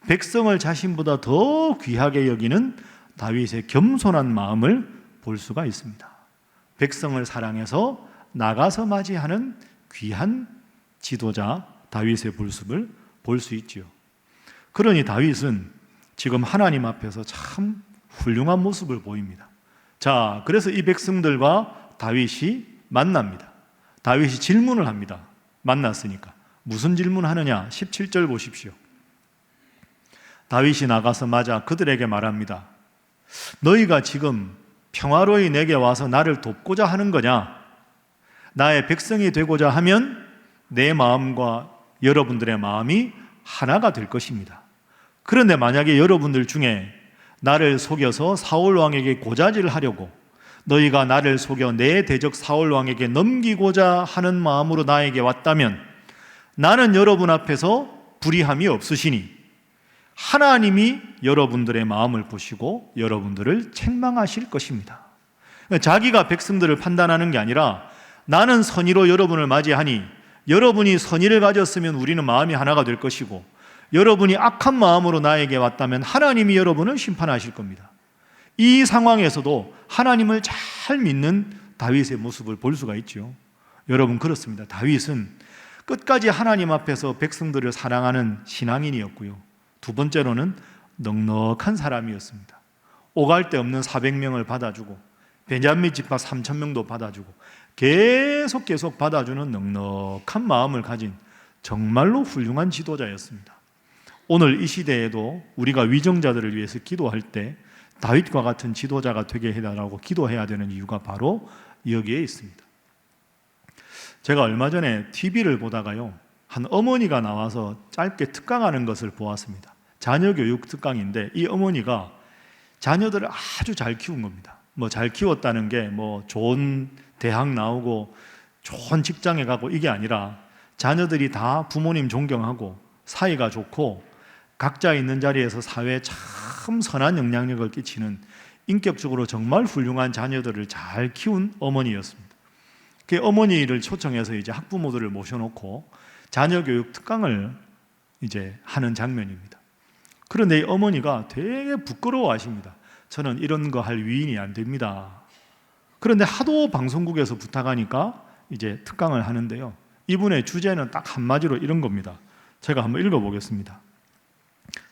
백성을 자신보다 더 귀하게 여기는 다윗의 겸손한 마음을 볼 수가 있습니다. 백성을 사랑해서 나가서 맞이하는 귀한 지도자 다윗의 모습을 볼 수 있지요. 그러니 다윗은 지금 하나님 앞에서 참 훌륭한 모습을 보입니다. 자, 그래서 이 백성들과 다윗이 만납니다. 다윗이 질문을 합니다. 만났으니까. 무슨 질문하느냐? 17절 보십시오. 다윗이 나가서 맞아 그들에게 말합니다. 너희가 지금 평화로이 내게 와서 나를 돕고자 하는 거냐? 나의 백성이 되고자 하면 내 마음과 여러분들의 마음이 하나가 될 것입니다. 그런데 만약에 여러분들 중에 나를 속여서 사울 왕에게 고자질을 하려고, 너희가 나를 속여 내 대적 사울 왕에게 넘기고자 하는 마음으로 나에게 왔다면 나는 여러분 앞에서 불의함이 없으시니 하나님이 여러분들의 마음을 보시고 여러분들을 책망하실 것입니다. 자기가 백성들을 판단하는 게 아니라 나는 선의로 여러분을 맞이하니 여러분이 선의를 가졌으면 우리는 마음이 하나가 될 것이고, 여러분이 악한 마음으로 나에게 왔다면 하나님이 여러분을 심판하실 겁니다. 이 상황에서도 하나님을 잘 믿는 다윗의 모습을 볼 수가 있죠. 여러분 그렇습니다. 다윗은 끝까지 하나님 앞에서 백성들을 사랑하는 신앙인이었고요. 두 번째로는 넉넉한 사람이었습니다. 오갈 데 없는 400명을 받아주고 베냐민 지파 3,000명도 받아주고 계속 받아주는 넉넉한 마음을 가진 정말로 훌륭한 지도자였습니다. 오늘 이 시대에도 우리가 위정자들을 위해서 기도할 때 다윗과 같은 지도자가 되게 해달라고 기도해야 되는 이유가 바로 여기에 있습니다. 제가 얼마 전에 TV를 보다가요, 한 어머니가 나와서 짧게 특강하는 것을 보았습니다. 자녀교육 특강인데 이 어머니가 자녀들을 아주 잘 키운 겁니다. 뭐 잘 키웠다는 게 뭐 좋은 대학 나오고 좋은 직장에 가고 이게 아니라 자녀들이 다 부모님 존경하고 사이가 좋고 각자 있는 자리에서 사회에 참 선한 영향력을 끼치는 인격적으로 정말 훌륭한 자녀들을 잘 키운 어머니였습니다. 그 어머니를 초청해서 이제 학부모들을 모셔놓고 자녀교육 특강을 이제 하는 장면입니다. 그런데 이 어머니가 되게 부끄러워하십니다. 저는 이런 거 할 위인이 안 됩니다. 그런데 하도 방송국에서 부탁하니까 이제 특강을 하는데요, 이분의 주제는 딱 한마디로 이런 겁니다. 제가 한번 읽어보겠습니다.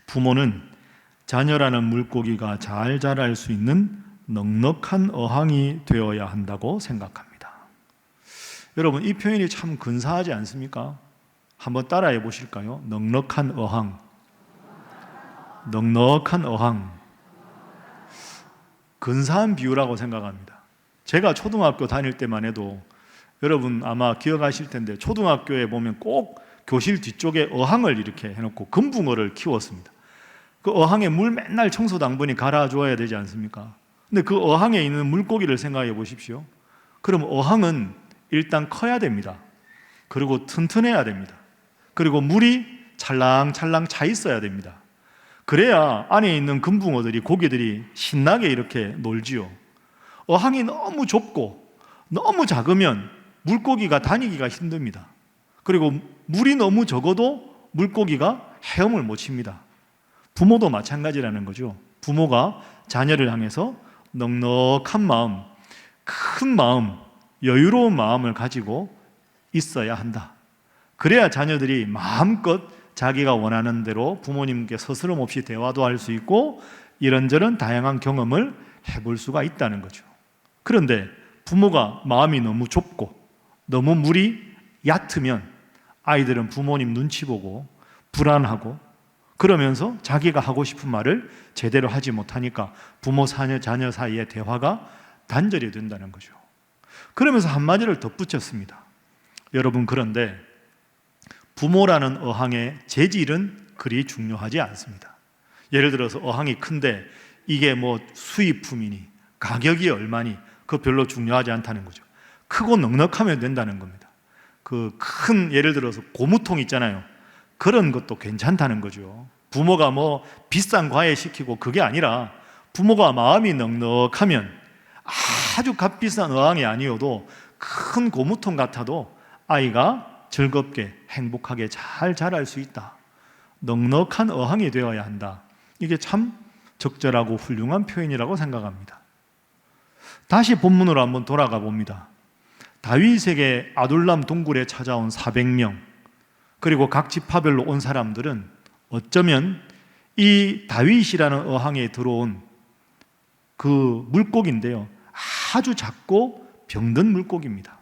부모는 자녀라는 물고기가 잘 자랄 수 있는 넉넉한 어항이 되어야 한다고 생각합니다. 여러분 이 표현이 참 근사하지 않습니까? 한번 따라해 보실까요? 넉넉한 어항. 넉넉한 어항. 근사한 비유라고 생각합니다. 제가 초등학교 다닐 때만 해도 여러분 아마 기억하실 텐데 초등학교에 보면 꼭 교실 뒤쪽에 어항을 이렇게 해놓고 금붕어를 키웠습니다. 그 어항에 물 맨날 청소당번이 갈아줘야 되지 않습니까? 근데 그 어항에 있는 물고기를 생각해 보십시오. 그럼 어항은 일단 커야 됩니다. 그리고 튼튼해야 됩니다. 그리고 물이 찰랑찰랑 차 있어야 됩니다. 그래야 안에 있는 금붕어들이, 고기들이 신나게 이렇게 놀지요. 어항이 너무 좁고 너무 작으면 물고기가 다니기가 힘듭니다. 그리고 물이 너무 적어도 물고기가 헤엄을 못 칩니다. 부모도 마찬가지라는 거죠. 부모가 자녀를 향해서 넉넉한 마음, 큰 마음, 여유로운 마음을 가지고 있어야 한다. 그래야 자녀들이 마음껏 자기가 원하는 대로 부모님께 서스럼 없이 대화도 할 수 있고 이런저런 다양한 경험을 해볼 수가 있다는 거죠. 그런데 부모가 마음이 너무 좁고 너무 물이 얕으면 아이들은 부모님 눈치 보고 불안하고 그러면서 자기가 하고 싶은 말을 제대로 하지 못하니까 부모 자녀 사이의 대화가 단절이 된다는 거죠. 그러면서 한마디를 덧붙였습니다. 여러분, 그런데 부모라는 어항의 재질은 그리 중요하지 않습니다. 예를 들어서 어항이 큰데 이게 뭐 수입품이니 가격이 얼마니 그거 별로 중요하지 않다는 거죠. 크고 넉넉하면 된다는 겁니다. 그 큰 예를 들어서 고무통 있잖아요. 그런 것도 괜찮다는 거죠. 부모가 뭐 비싼 과외 시키고 그게 아니라 부모가 마음이 넉넉하면 아주 값비싼 어항이 아니어도 큰 고무통 같아도 아이가 즐겁게 행복하게 잘 자랄 수 있다. 넉넉한 어항이 되어야 한다. 이게 참 적절하고 훌륭한 표현이라고 생각합니다. 다시 본문으로 한번 돌아가 봅니다. 다윗에게 아둘람 동굴에 찾아온 400명 그리고 각 지파별로 온 사람들은 어쩌면 이 다윗이라는 어항에 들어온 그 물고기인데요, 아주 작고 병든 물고기입니다.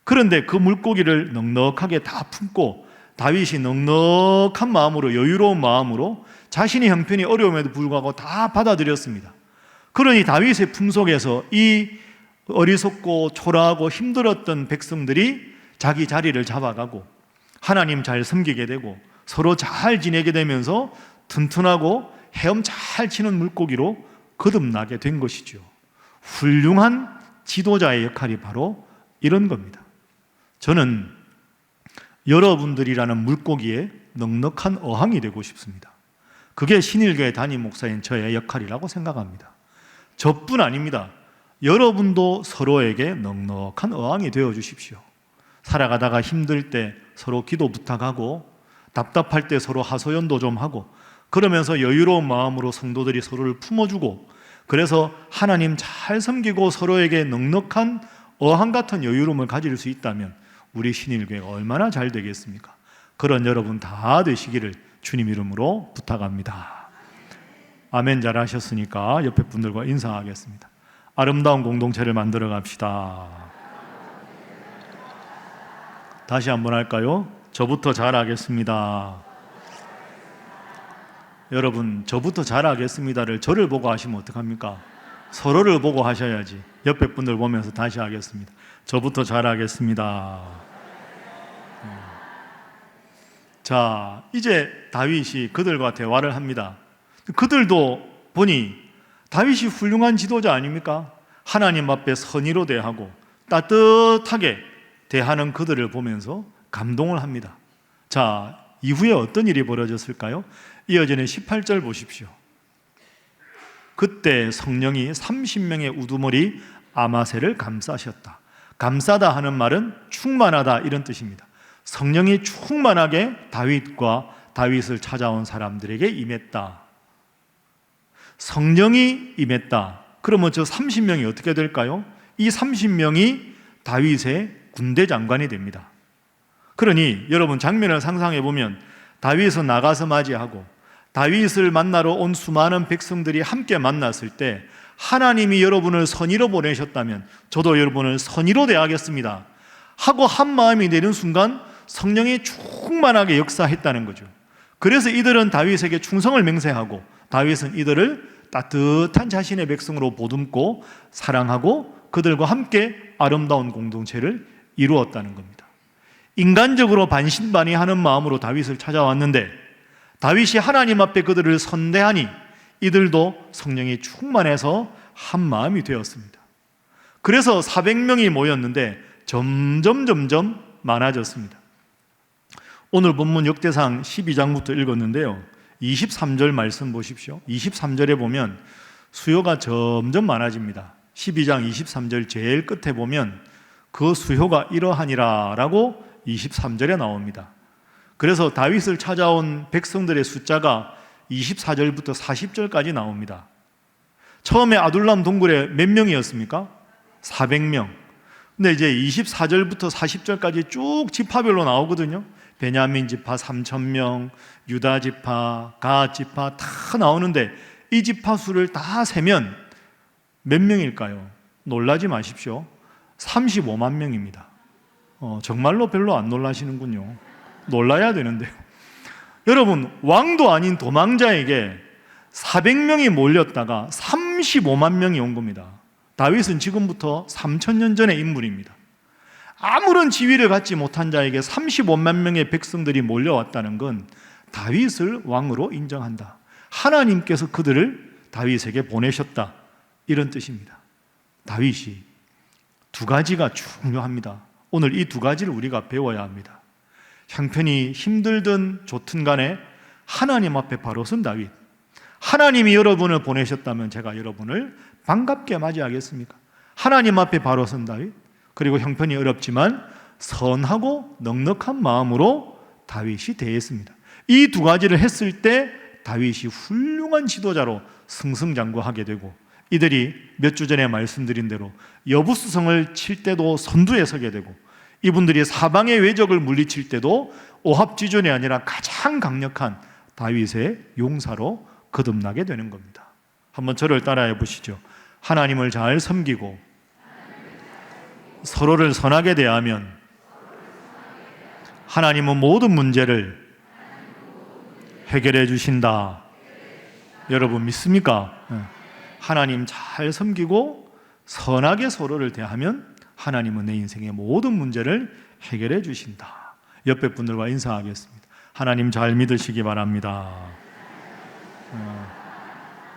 그런데 그 물고기를 넉넉하게 다 품고 다윗이 넉넉한 마음으로, 여유로운 마음으로 자신의 형편이 어려움에도 불구하고 다 받아들였습니다. 그러니 다윗의 품속에서 이 어리석고 초라하고 힘들었던 백성들이 자기 자리를 잡아가고 하나님 잘 섬기게 되고 서로 잘 지내게 되면서 튼튼하고 헤엄 잘 치는 물고기로 거듭나게 된 것이죠. 훌륭한 지도자의 역할이 바로 이런 겁니다. 저는 여러분들이라는 물고기의 넉넉한 어항이 되고 싶습니다. 그게 신일교회 담임 목사인 저의 역할이라고 생각합니다. 저뿐 아닙니다. 여러분도 서로에게 넉넉한 어항이 되어 주십시오. 살아가다가 힘들 때 서로 기도 부탁하고 답답할 때 서로 하소연도 좀 하고 그러면서 여유로운 마음으로 성도들이 서로를 품어주고 그래서 하나님 잘 섬기고 서로에게 넉넉한 어항 같은 여유로움을 가질 수 있다면 우리 신일교회가 얼마나 잘 되겠습니까? 그런 여러분 다 되시기를 주님 이름으로 부탁합니다. 아멘 잘하셨으니까 옆에 분들과 인사하겠습니다. 아름다운 공동체를 만들어 갑시다. 다시 한번 할까요? 저부터 잘하겠습니다. 여러분, 저부터 잘하겠습니다를 저를 보고 하시면 어떡합니까? 서로를 보고 하셔야지. 옆에 분들 보면서 다시 하겠습니다. 저부터 잘하겠습니다. 자, 이제 다윗이 그들과 대화를 합니다. 그들도 보니 다윗이 훌륭한 지도자 아닙니까? 하나님 앞에 선의로 대하고 따뜻하게 대하는 그들을 보면서 감동을 합니다. 자, 이후에 어떤 일이 벌어졌을까요? 이어지는 18절 보십시오. 그때 성령이 30명의 우두머리 아마새를 감싸셨다. 감싸다 하는 말은 충만하다 이런 뜻입니다. 성령이 충만하게 다윗과 다윗을 찾아온 사람들에게 임했다. 성령이 임했다. 그러면 저 30명이 어떻게 될까요? 이 30명이 다윗의 군대 장관이 됩니다. 그러니 여러분 장면을 상상해 보면 다윗은 나가서 맞이하고 다윗을 만나러 온 수많은 백성들이 함께 만났을 때 하나님이 여러분을 선의로 보내셨다면 저도 여러분을 선의로 대하겠습니다 하고 한 마음이 되는 순간 성령이 충만하게 역사했다는 거죠. 그래서 이들은 다윗에게 충성을 맹세하고 다윗은 이들을 따뜻한 자신의 백성으로 보듬고 사랑하고 그들과 함께 아름다운 공동체를 이루었다는 겁니다. 인간적으로 반신반의하는 마음으로 다윗을 찾아왔는데 다윗이 하나님 앞에 그들을 선대하니 이들도 성령이 충만해서 한 마음이 되었습니다. 그래서 400명이 모였는데 점점 많아졌습니다. 오늘 본문 역대상 12장부터 읽었는데요. 23절 말씀 보십시오. 23절에 보면 수요가 점점 많아집니다. 12장 23절 제일 끝에 보면 그 수요가 이러하니라 라고 23절에 나옵니다. 그래서 다윗을 찾아온 백성들의 숫자가 24절부터 40절까지 나옵니다. 처음에 아둘람 동굴에 몇 명이었습니까? 400명. 근데 이제 24절부터 40절까지 쭉 지파별로 나오거든요. 베냐민 지파 3,000명, 유다 지파, 갓 지파 다 나오는데 이 지파 수를 다 세면 몇 명일까요? 놀라지 마십시오. 35만 명입니다. 정말로 별로 안 놀라시는군요. 놀라야 되는데요. 여러분, 왕도 아닌 도망자에게 400명이 몰렸다가 35만 명이 온 겁니다. 다윗은 지금부터 3000년 전의 인물입니다. 아무런 지위를 갖지 못한 자에게 35만 명의 백성들이 몰려왔다는 건 다윗을 왕으로 인정한다. 하나님께서 그들을 다윗에게 보내셨다. 이런 뜻입니다. 다윗이 두 가지가 중요합니다. 오늘 이 두 가지를 우리가 배워야 합니다. 형편이 힘들든 좋든 간에 하나님 앞에 바로 선 다윗. 하나님이 여러분을 보내셨다면 제가 여러분을 반갑게 맞이하겠습니까? 하나님 앞에 바로 선 다윗. 그리고 형편이 어렵지만 선하고 넉넉한 마음으로 다윗이 대했습니다. 이 두 가지를 했을 때 다윗이 훌륭한 지도자로 승승장구하게 되고, 이들이 몇 주 전에 말씀드린 대로 여부수성을 칠 때도 선두에 서게 되고, 이분들이 사방의 외적을 물리칠 때도 오합지존이 아니라 가장 강력한 다윗의 용사로 거듭나게 되는 겁니다. 한번 저를 따라해 보시죠. 하나님을 잘 섬기고 서로를 선하게 대하면 하나님은 모든 문제를 해결해 주신다. 여러분 믿습니까? 하나님 잘 섬기고 선하게 서로를 대하면 하나님은 내 인생의 모든 문제를 해결해 주신다. 옆에 분들과 인사하겠습니다. 하나님 잘 믿으시기 바랍니다.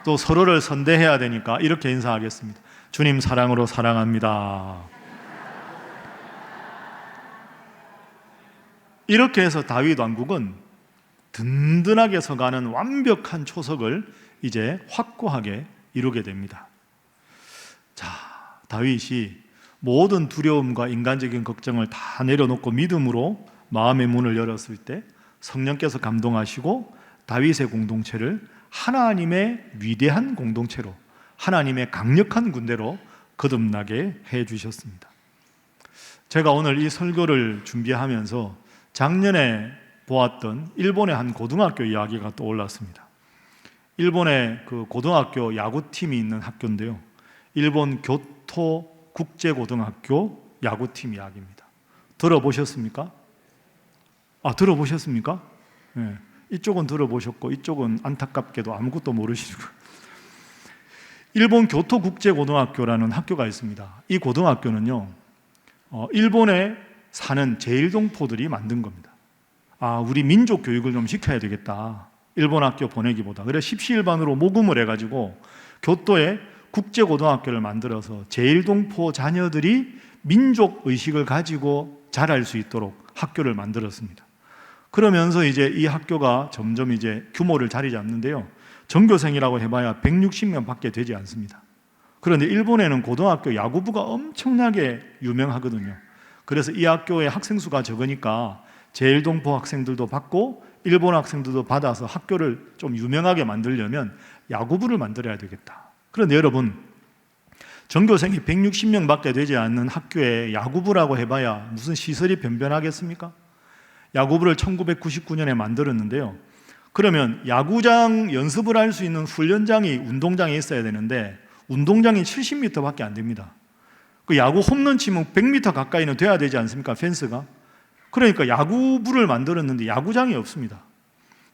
또 서로를 선대해야 되니까 이렇게 인사하겠습니다. 주님 사랑으로 사랑합니다. 이렇게 해서 다윗 왕국은 든든하게 서가는 완벽한 초석을 이제 확고하게 이루게 됩니다. 자, 다윗이 모든 두려움과 인간적인 걱정을 다 내려놓고 믿음으로 마음의 문을 열었을 때 성령께서 감동하시고 다윗의 공동체를 하나님의 위대한 공동체로, 하나님의 강력한 군대로 거듭나게 해주셨습니다. 제가 오늘 이 설교를 준비하면서 작년에 보았던 일본의 한 고등학교 이야기가 떠올랐습니다. 일본의 그 고등학교 야구팀이 있는 학교인데요, 일본 교토 국제고등학교 야구팀 이야기입니다. 들어보셨습니까? 들어보셨습니까? 네. 이쪽은 들어보셨고 이쪽은 안타깝게도 아무것도 모르시고. 일본 교토국제고등학교라는 학교가 있습니다. 이 고등학교는요, 일본에 사는 제일동포들이 만든 겁니다. 우리 민족 교육을 좀 시켜야 되겠다, 일본 학교 보내기보다. 그래서 십시일반으로 모금을 해가지고 교토에 국제고등학교를 만들어서 제일동포 자녀들이 민족의식을 가지고 자랄 수 있도록 학교를 만들었습니다. 그러면서 이제 이 학교가 점점 이제 규모를 자리 잡는데요, 전교생이라고 해봐야 160명 밖에 되지 않습니다. 그런데 일본에는 고등학교 야구부가 엄청나게 유명하거든요. 그래서 이 학교의 학생 수가 적으니까 제일동포 학생들도 받고 일본 학생들도 받아서 학교를 좀 유명하게 만들려면 야구부를 만들어야 되겠다. 그런데 여러분, 전교생이 160명 밖에 되지 않는 학교에 야구부라고 해봐야 무슨 시설이 변변하겠습니까? 야구부를 1999년에 만들었는데요, 그러면 야구장 연습을 할 수 있는 훈련장이 운동장에 있어야 되는데 운동장이 70m밖에 안 됩니다. 그 야구 홈런 치면 100m 가까이는 돼야 되지 않습니까? 펜스가. 그러니까 야구부를 만들었는데 야구장이 없습니다.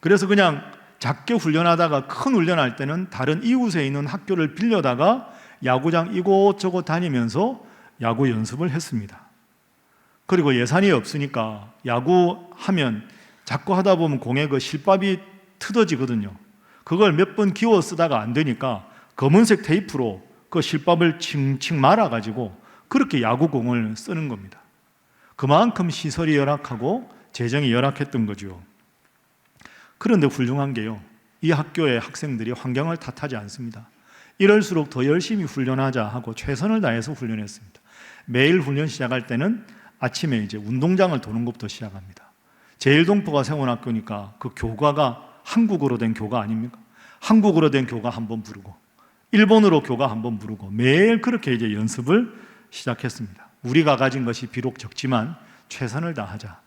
그래서 그냥 작게 훈련하다가 큰 훈련할 때는 다른 이웃에 있는 학교를 빌려다가 야구장 이곳저곳 다니면서 야구 연습을 했습니다. 그리고 예산이 없으니까 야구하면 자꾸 하다 보면 공에 그 실밥이 트어지거든요. 그걸 몇 번 기워 쓰다가 안 되니까 검은색 테이프로 그 실밥을 칭칭 말아가지고 그렇게 야구공을 쓰는 겁니다. 그만큼 시설이 열악하고 재정이 열악했던 거죠. 그런데 훌륭한 게요, 이 학교의 학생들이 환경을 탓하지 않습니다. 이럴수록 더 열심히 훈련하자 하고 최선을 다해서 훈련했습니다. 매일 훈련 시작할 때는 아침에 이제 운동장을 도는 것부터 시작합니다. 제일동포가 세운 학교니까 그 교과가 한국어로 된 교가 아닙니까? 한국어로 된 교가 한번 부르고 일본어로 교가 한번 부르고 매일 그렇게 이제 연습을 시작했습니다. 우리가 가진 것이 비록 적지만 최선을 다하자.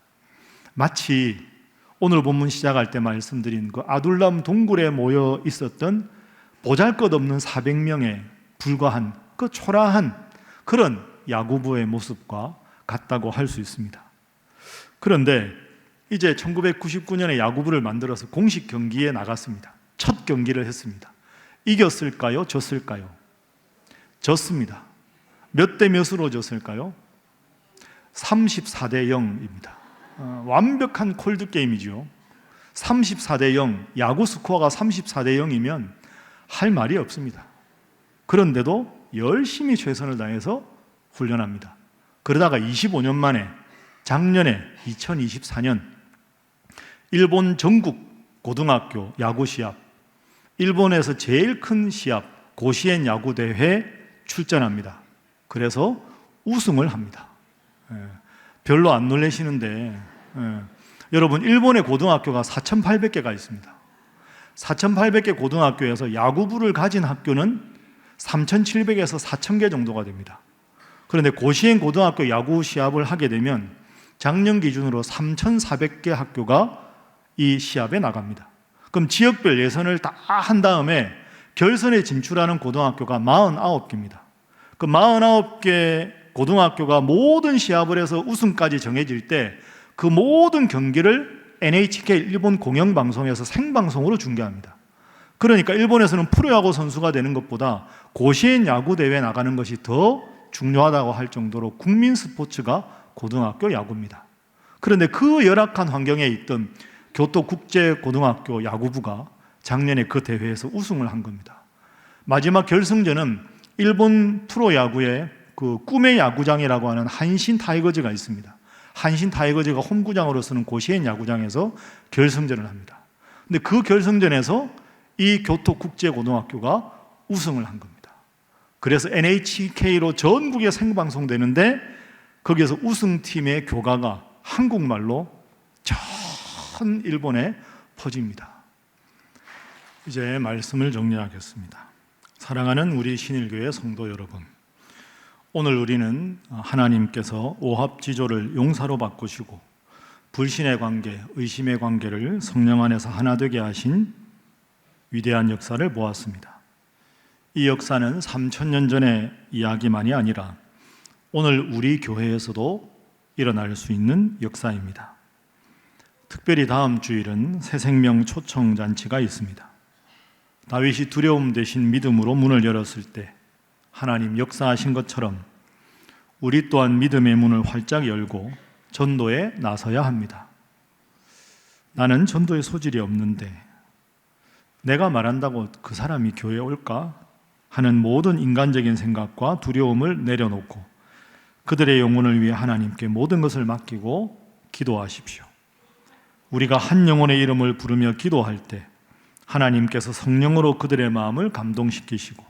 마치 오늘 본문 시작할 때 말씀드린 그 아둘람 동굴에 모여 있었던 보잘것없는 400명에 불과한 그 초라한 그런 야구부의 모습과 같다고 할 수 있습니다. 그런데 이제 1999년에 야구부를 만들어서 공식 경기에 나갔습니다. 첫 경기를 했습니다. 이겼을까요? 졌을까요? 졌습니다. 몇 대 몇으로 졌을까요? 34대 0입니다. 완벽한 콜드게임이죠. 34대 0, 야구 스코어가 34대 0이면 할 말이 없습니다. 그런데도 열심히 최선을 다해서 훈련합니다. 그러다가 25년 만에 작년에 2024년 일본 전국 고등학교 야구 시합, 일본에서 제일 큰 시합 고시엔 야구 대회 출전합니다. 그래서 우승을 합니다. 별로 안 놀라시는데 여러분, 일본의 고등학교가 4,800개가 있습니다. 4,800개 고등학교에서 야구부를 가진 학교는 3,700에서 4,000개 정도가 됩니다. 그런데 고시엔 고등학교 야구 시합을 하게 되면 작년 기준으로 3,400개 학교가 이 시합에 나갑니다. 그럼 지역별 예선을 다 한 다음에 결선에 진출하는 고등학교가 49개입니다. 그 49개 고등학교가 모든 시합을 해서 우승까지 정해질 때 그 모든 경기를 NHK 일본 공영방송에서 생방송으로 중계합니다. 그러니까 일본에서는 프로야구 선수가 되는 것보다 고시엔 야구 대회에 나가는 것이 더 중요하다고 할 정도로 국민 스포츠가 고등학교 야구입니다. 그런데 그 열악한 환경에 있던 교토국제고등학교 야구부가 작년에 그 대회에서 우승을 한 겁니다. 마지막 결승전은 일본 프로야구의 그 꿈의 야구장이라고 하는 한신 타이거즈가 있습니다. 한신 타이거즈가 홈구장으로 쓰는 고시엔 야구장에서 결승전을 합니다. 근데 그 결승전에서 이 교토국제고등학교가 우승을 한 겁니다. 그래서 NHK로 전국에 생방송되는데 거기에서 우승팀의 교가가 한국말로 전 일본에 퍼집니다. 이제 말씀을 정리하겠습니다. 사랑하는 우리 신일교회 성도 여러분, 오늘 우리는 하나님께서 오합지조를 용사로 바꾸시고 불신의 관계, 의심의 관계를 성령 안에서 하나 되게 하신 위대한 역사를 보았습니다. 이 역사는 3,000년 전의 이야기만이 아니라 오늘 우리 교회에서도 일어날 수 있는 역사입니다. 특별히 다음 주일은 새생명 초청잔치가 있습니다. 다윗이 두려움 대신 믿음으로 문을 열었을 때 하나님 역사하신 것처럼 우리 또한 믿음의 문을 활짝 열고 전도에 나서야 합니다. 나는 전도에 소질이 없는데 내가 말한다고 그 사람이 교회에 올까? 하는 모든 인간적인 생각과 두려움을 내려놓고 그들의 영혼을 위해 하나님께 모든 것을 맡기고 기도하십시오. 우리가 한 영혼의 이름을 부르며 기도할 때 하나님께서 성령으로 그들의 마음을 감동시키시고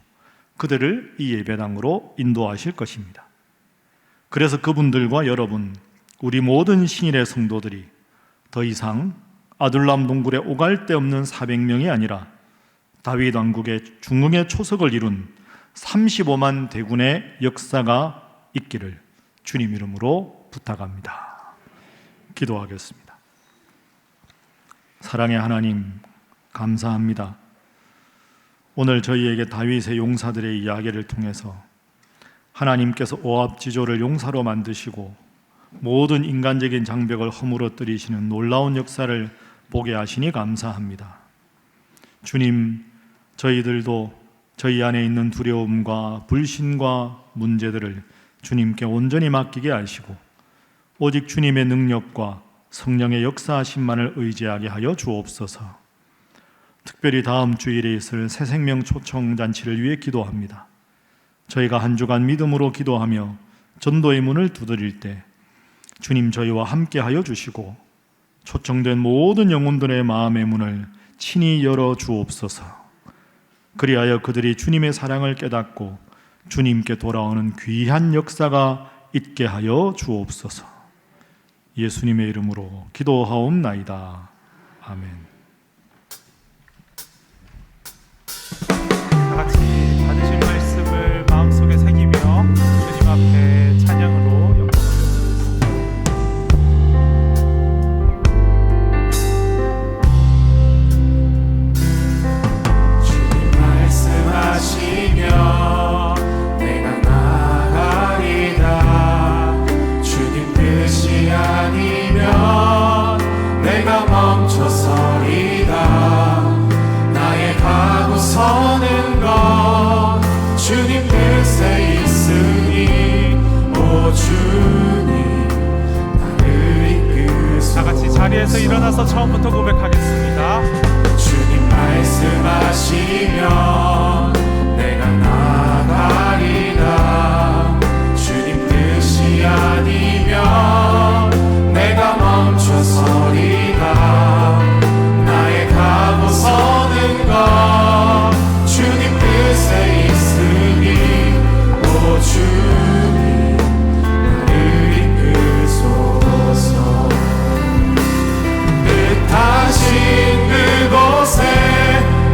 그들을 이 예배당으로 인도하실 것입니다. 그래서 그분들과 여러분, 우리 모든 신일의 성도들이 더 이상 아둘람 동굴에 오갈 데 없는 400명이 아니라 다윗 왕국의 중흥의 초석을 이룬 35만 대군의 역사가 있기를 주님 이름으로 부탁합니다. 기도하겠습니다. 사랑의 하나님, 감사합니다. 오늘 저희에게 다윗의 용사들의 이야기를 통해서 하나님께서 오합지조를 용사로 만드시고 모든 인간적인 장벽을 허물어뜨리시는 놀라운 역사를 보게 하시니 감사합니다. 주님, 저희들도 저희 안에 있는 두려움과 불신과 문제들을 주님께 온전히 맡기게 하시고 오직 주님의 능력과 성령의 역사하심만을 의지하게 하여 주옵소서. 특별히 다음 주일에 있을 새생명 초청잔치를 위해 기도합니다. 저희가 한 주간 믿음으로 기도하며 전도의 문을 두드릴 때 주님 저희와 함께하여 주시고 초청된 모든 영혼들의 마음의 문을 친히 열어 주옵소서. 그리하여 그들이 주님의 사랑을 깨닫고 주님께 돌아오는 귀한 역사가 있게 하여 주옵소서. 예수님의 이름으로 기도하옵나이다. 아멘. 다 같이 받으신 말씀을 마음속에 새기며 주님 앞에 찬양으로 영광을 드리겠습니다. 주님 말씀하시며 내가 나아가 것 주님 뜻에 있으니 오 주님 나를 이끄소서. 다 같이 자리에서 일어나서 처음부터 고백하겠습니다. 주님 말씀하시면 내가 나가리라. 주님 뜻이 아니면 내가 멈춰서리라. 나의 가고 서는 것 주님 뜻에 있으니 오 주님 나를 이끄소서. 뜻하신 그곳에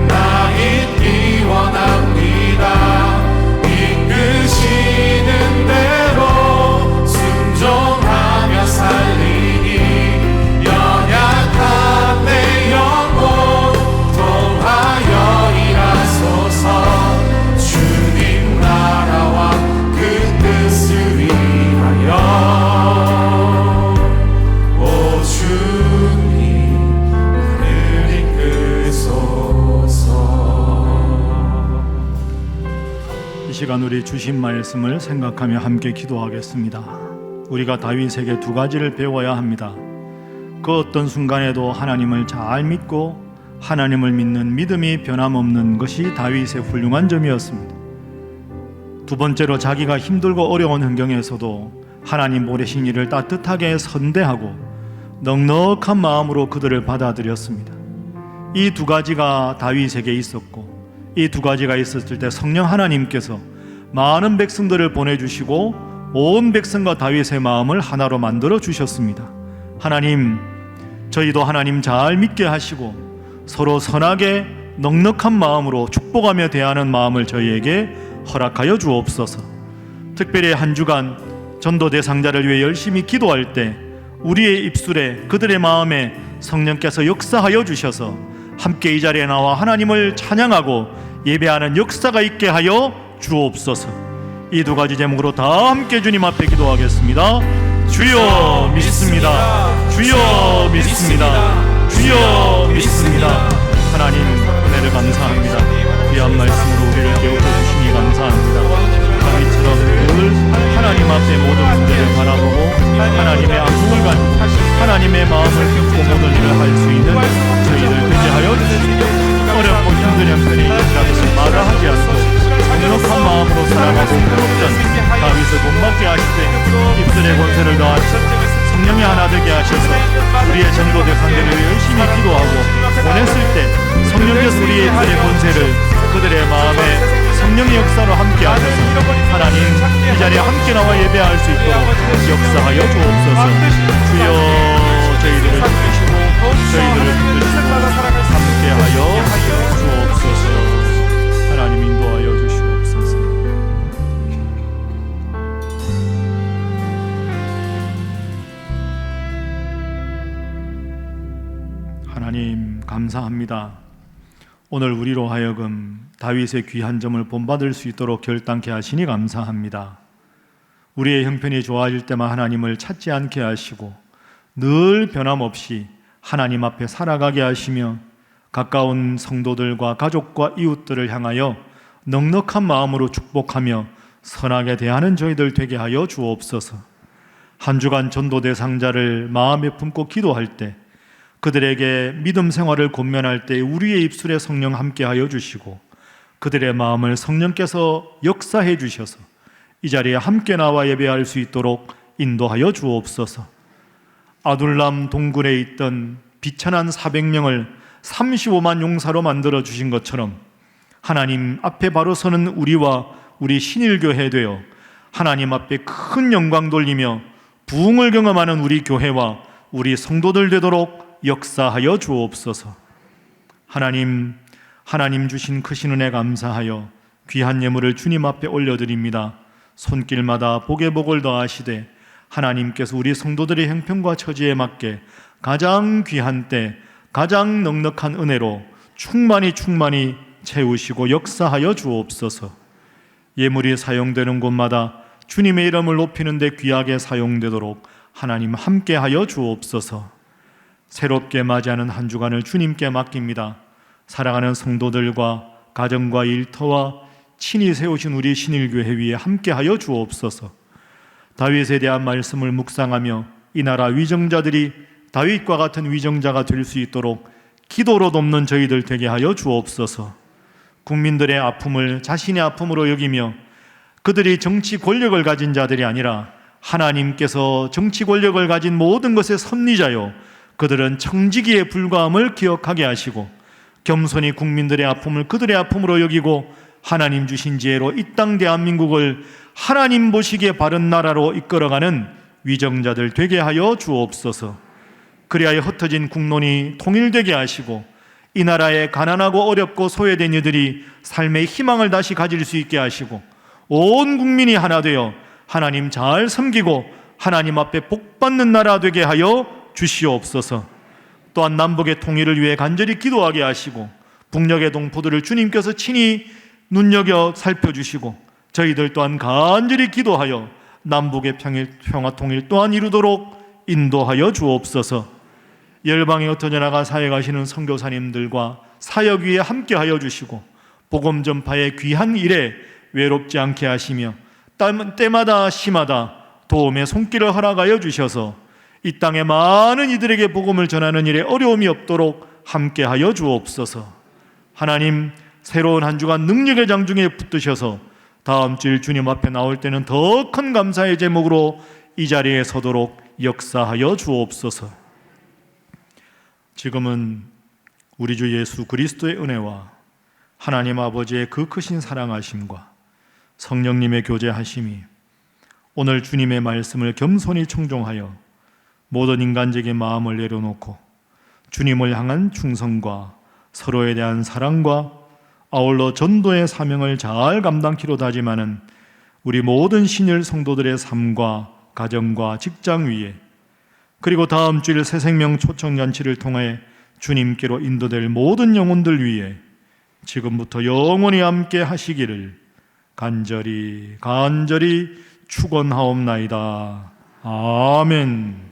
나 있기 원합니다. 이끄시는 대로 순종하며 살리니 연약한 내 영혼 통하여 일하소서. 주님 나라와 그 뜻을 위하여 오 주님 나를 이끄소서. 이 시간 우리 주신 말씀을 생각하며 함께 기도하겠습니다. 우리가 다윗에게 두 가지를 배워야 합니다. 그 어떤 순간에도 하나님을 잘 믿고 하나님을 믿는 믿음이 변함없는 것이 다윗의 훌륭한 점이었습니다. 두 번째로 자기가 힘들고 어려운 환경에서도 하나님 보내신 이를 따뜻하게 선대하고 넉넉한 마음으로 그들을 받아들였습니다. 이 두 가지가 다윗에게 있었고, 이 두 가지가 있었을 때 성령 하나님께서 많은 백성들을 보내주시고 온 백성과 다윗의 마음을 하나로 만들어 주셨습니다. 하나님, 저희도 하나님 잘 믿게 하시고 서로 선하게 넉넉한 마음으로 축복하며 대하는 마음을 저희에게 허락하여 주옵소서. 특별히 한 주간 전도 대상자를 위해 열심히 기도할 때 우리의 입술에 그들의 마음에 성령께서 역사하여 주셔서 함께 이 자리에 나와 하나님을 찬양하고 예배하는 역사가 있게 하여 주옵소서. 이 두 가지 제목으로 다 함께 주님 앞에 기도하겠습니다. 주여 믿습니다. 주여 믿습니다. 주여 믿습니다. 하나님 은혜를 감사합니다. 귀한 말씀으로 우리를 깨워주시니 감사합니다. 다윗처럼 늘 하나님 앞에 모든 문제를 바라보고 하나님의 안목을 가지고 하나님의 마음을 품고 모든 일을 할 수 있는 저희들 되게 하여 주시옵소서. 어렵고 힘든 형편이 있다고 마다하지 않고 넉넉한 마음으로 살아가고 부럽던 다윗을 본받게 하시되 입술의 권세를 더하시고 성령이 하나 되게 하셔서 우리의 전도 대상들을 열심히 기도하고 원했을 때 성령께서 우리의 입술의 권세를 그들의 마음에 성령의 역사로 함께 하셔서 하나님 이 자리에 함께 나와 예배할 수 있도록 역사하여 주옵소서. 주여 저희들을 지키시고 저희들을 붙드시고 함께하여 주옵소서. 하나님 인도하여 주시옵소서. 하나님 감사합니다. 오늘 우리로 하여금 다윗의 귀한 점을 본받을 수 있도록 결단케 하시니 감사합니다. 우리의 형편이 좋아질 때만 하나님을 찾지 않게 하시고 늘 변함없이 하나님 앞에 살아가게 하시며 가까운 성도들과 가족과 이웃들을 향하여 넉넉한 마음으로 축복하며 선하게 대하는 저희들 되게 하여 주옵소서. 한 주간 전도 대상자를 마음에 품고 기도할 때 그들에게 믿음 생활을 권면할 때 우리의 입술에 성령 함께 하여 주시고 그들의 마음을 성령께서 역사해 주셔서 이 자리에 함께 나와 예배할 수 있도록 인도하여 주옵소서. 아둘람 동굴에 있던 비천한 400명을 35만 용사로 만들어 주신 것처럼 하나님 앞에 바로 서는 우리와 우리 신일교회 되어 하나님 앞에 큰 영광 돌리며 부흥을 경험하는 우리 교회와 우리 성도들 되도록 역사하여 주옵소서. 하나님 주신 크신 은혜 감사하여 귀한 예물을 주님 앞에 올려드립니다. 손길마다 복에 복을 더하시되 하나님께서 우리 성도들의 형편과 처지에 맞게 가장 귀한 때 가장 넉넉한 은혜로 충만히 채우시고 역사하여 주옵소서. 예물이 사용되는 곳마다 주님의 이름을 높이는 데 귀하게 사용되도록 하나님 함께하여 주옵소서. 새롭게 맞이하는 한 주간을 주님께 맡깁니다. 사랑하는 성도들과 가정과 일터와 친히 세우신 우리 신일교회 위에 함께하여 주옵소서. 다윗에 대한 말씀을 묵상하며 이 나라 위정자들이 다윗과 같은 위정자가 될 수 있도록 기도로 돕는 저희들 되게 하여 주옵소서. 국민들의 아픔을 자신의 아픔으로 여기며 그들이 정치 권력을 가진 자들이 아니라 하나님께서 정치 권력을 가진 모든 것의 섭리자요 그들은 청지기에 불과함을 기억하게 하시고 겸손히 국민들의 아픔을 그들의 아픔으로 여기고 하나님 주신 지혜로 이 땅 대한민국을 하나님 보시기에 바른 나라로 이끌어가는 위정자들 되게 하여 주옵소서. 그리하여 흩어진 국론이 통일되게 하시고 이 나라에 가난하고 어렵고 소외된 이들이 삶의 희망을 다시 가질 수 있게 하시고 온 국민이 하나 되어 하나님 잘 섬기고 하나님 앞에 복받는 나라 되게 하여 주시옵소서. 또한 남북의 통일을 위해 간절히 기도하게 하시고 북녘의 동포들을 주님께서 친히 눈여겨 살펴주시고 저희들 또한 간절히 기도하여 남북의 평화 통일 또한 이루도록 인도하여 주옵소서. 열방에 흩어져 나가 사역하시는 선교사님들과 사역 위에 함께하여 주시고 복음 전파의 귀한 일에 외롭지 않게 하시며 때마다 시마다 도움의 손길을 허락하여 주셔서 이 땅의 많은 이들에게 복음을 전하는 일에 어려움이 없도록 함께하여 주옵소서. 하나님, 새로운 한 주간 능력의 장중에 붙드셔서 다음 주일 주님 앞에 나올 때는 더 큰 감사의 제목으로 이 자리에 서도록 역사하여 주옵소서. 지금은 우리 주 예수 그리스도의 은혜와 하나님 아버지의 그 크신 사랑하심과 성령님의 교제하심이 오늘 주님의 말씀을 겸손히 청종하여 모든 인간적인 마음을 내려놓고 주님을 향한 충성과 서로에 대한 사랑과 아울러 전도의 사명을 잘 감당키로 다짐하는 우리 모든 신일 성도들의 삶과 가정과 직장 위에 그리고 다음 주일 새생명 초청잔치를 통해 주님께로 인도될 모든 영혼들 위에 지금부터 영원히 함께 하시기를 간절히 축원하옵나이다. 아멘.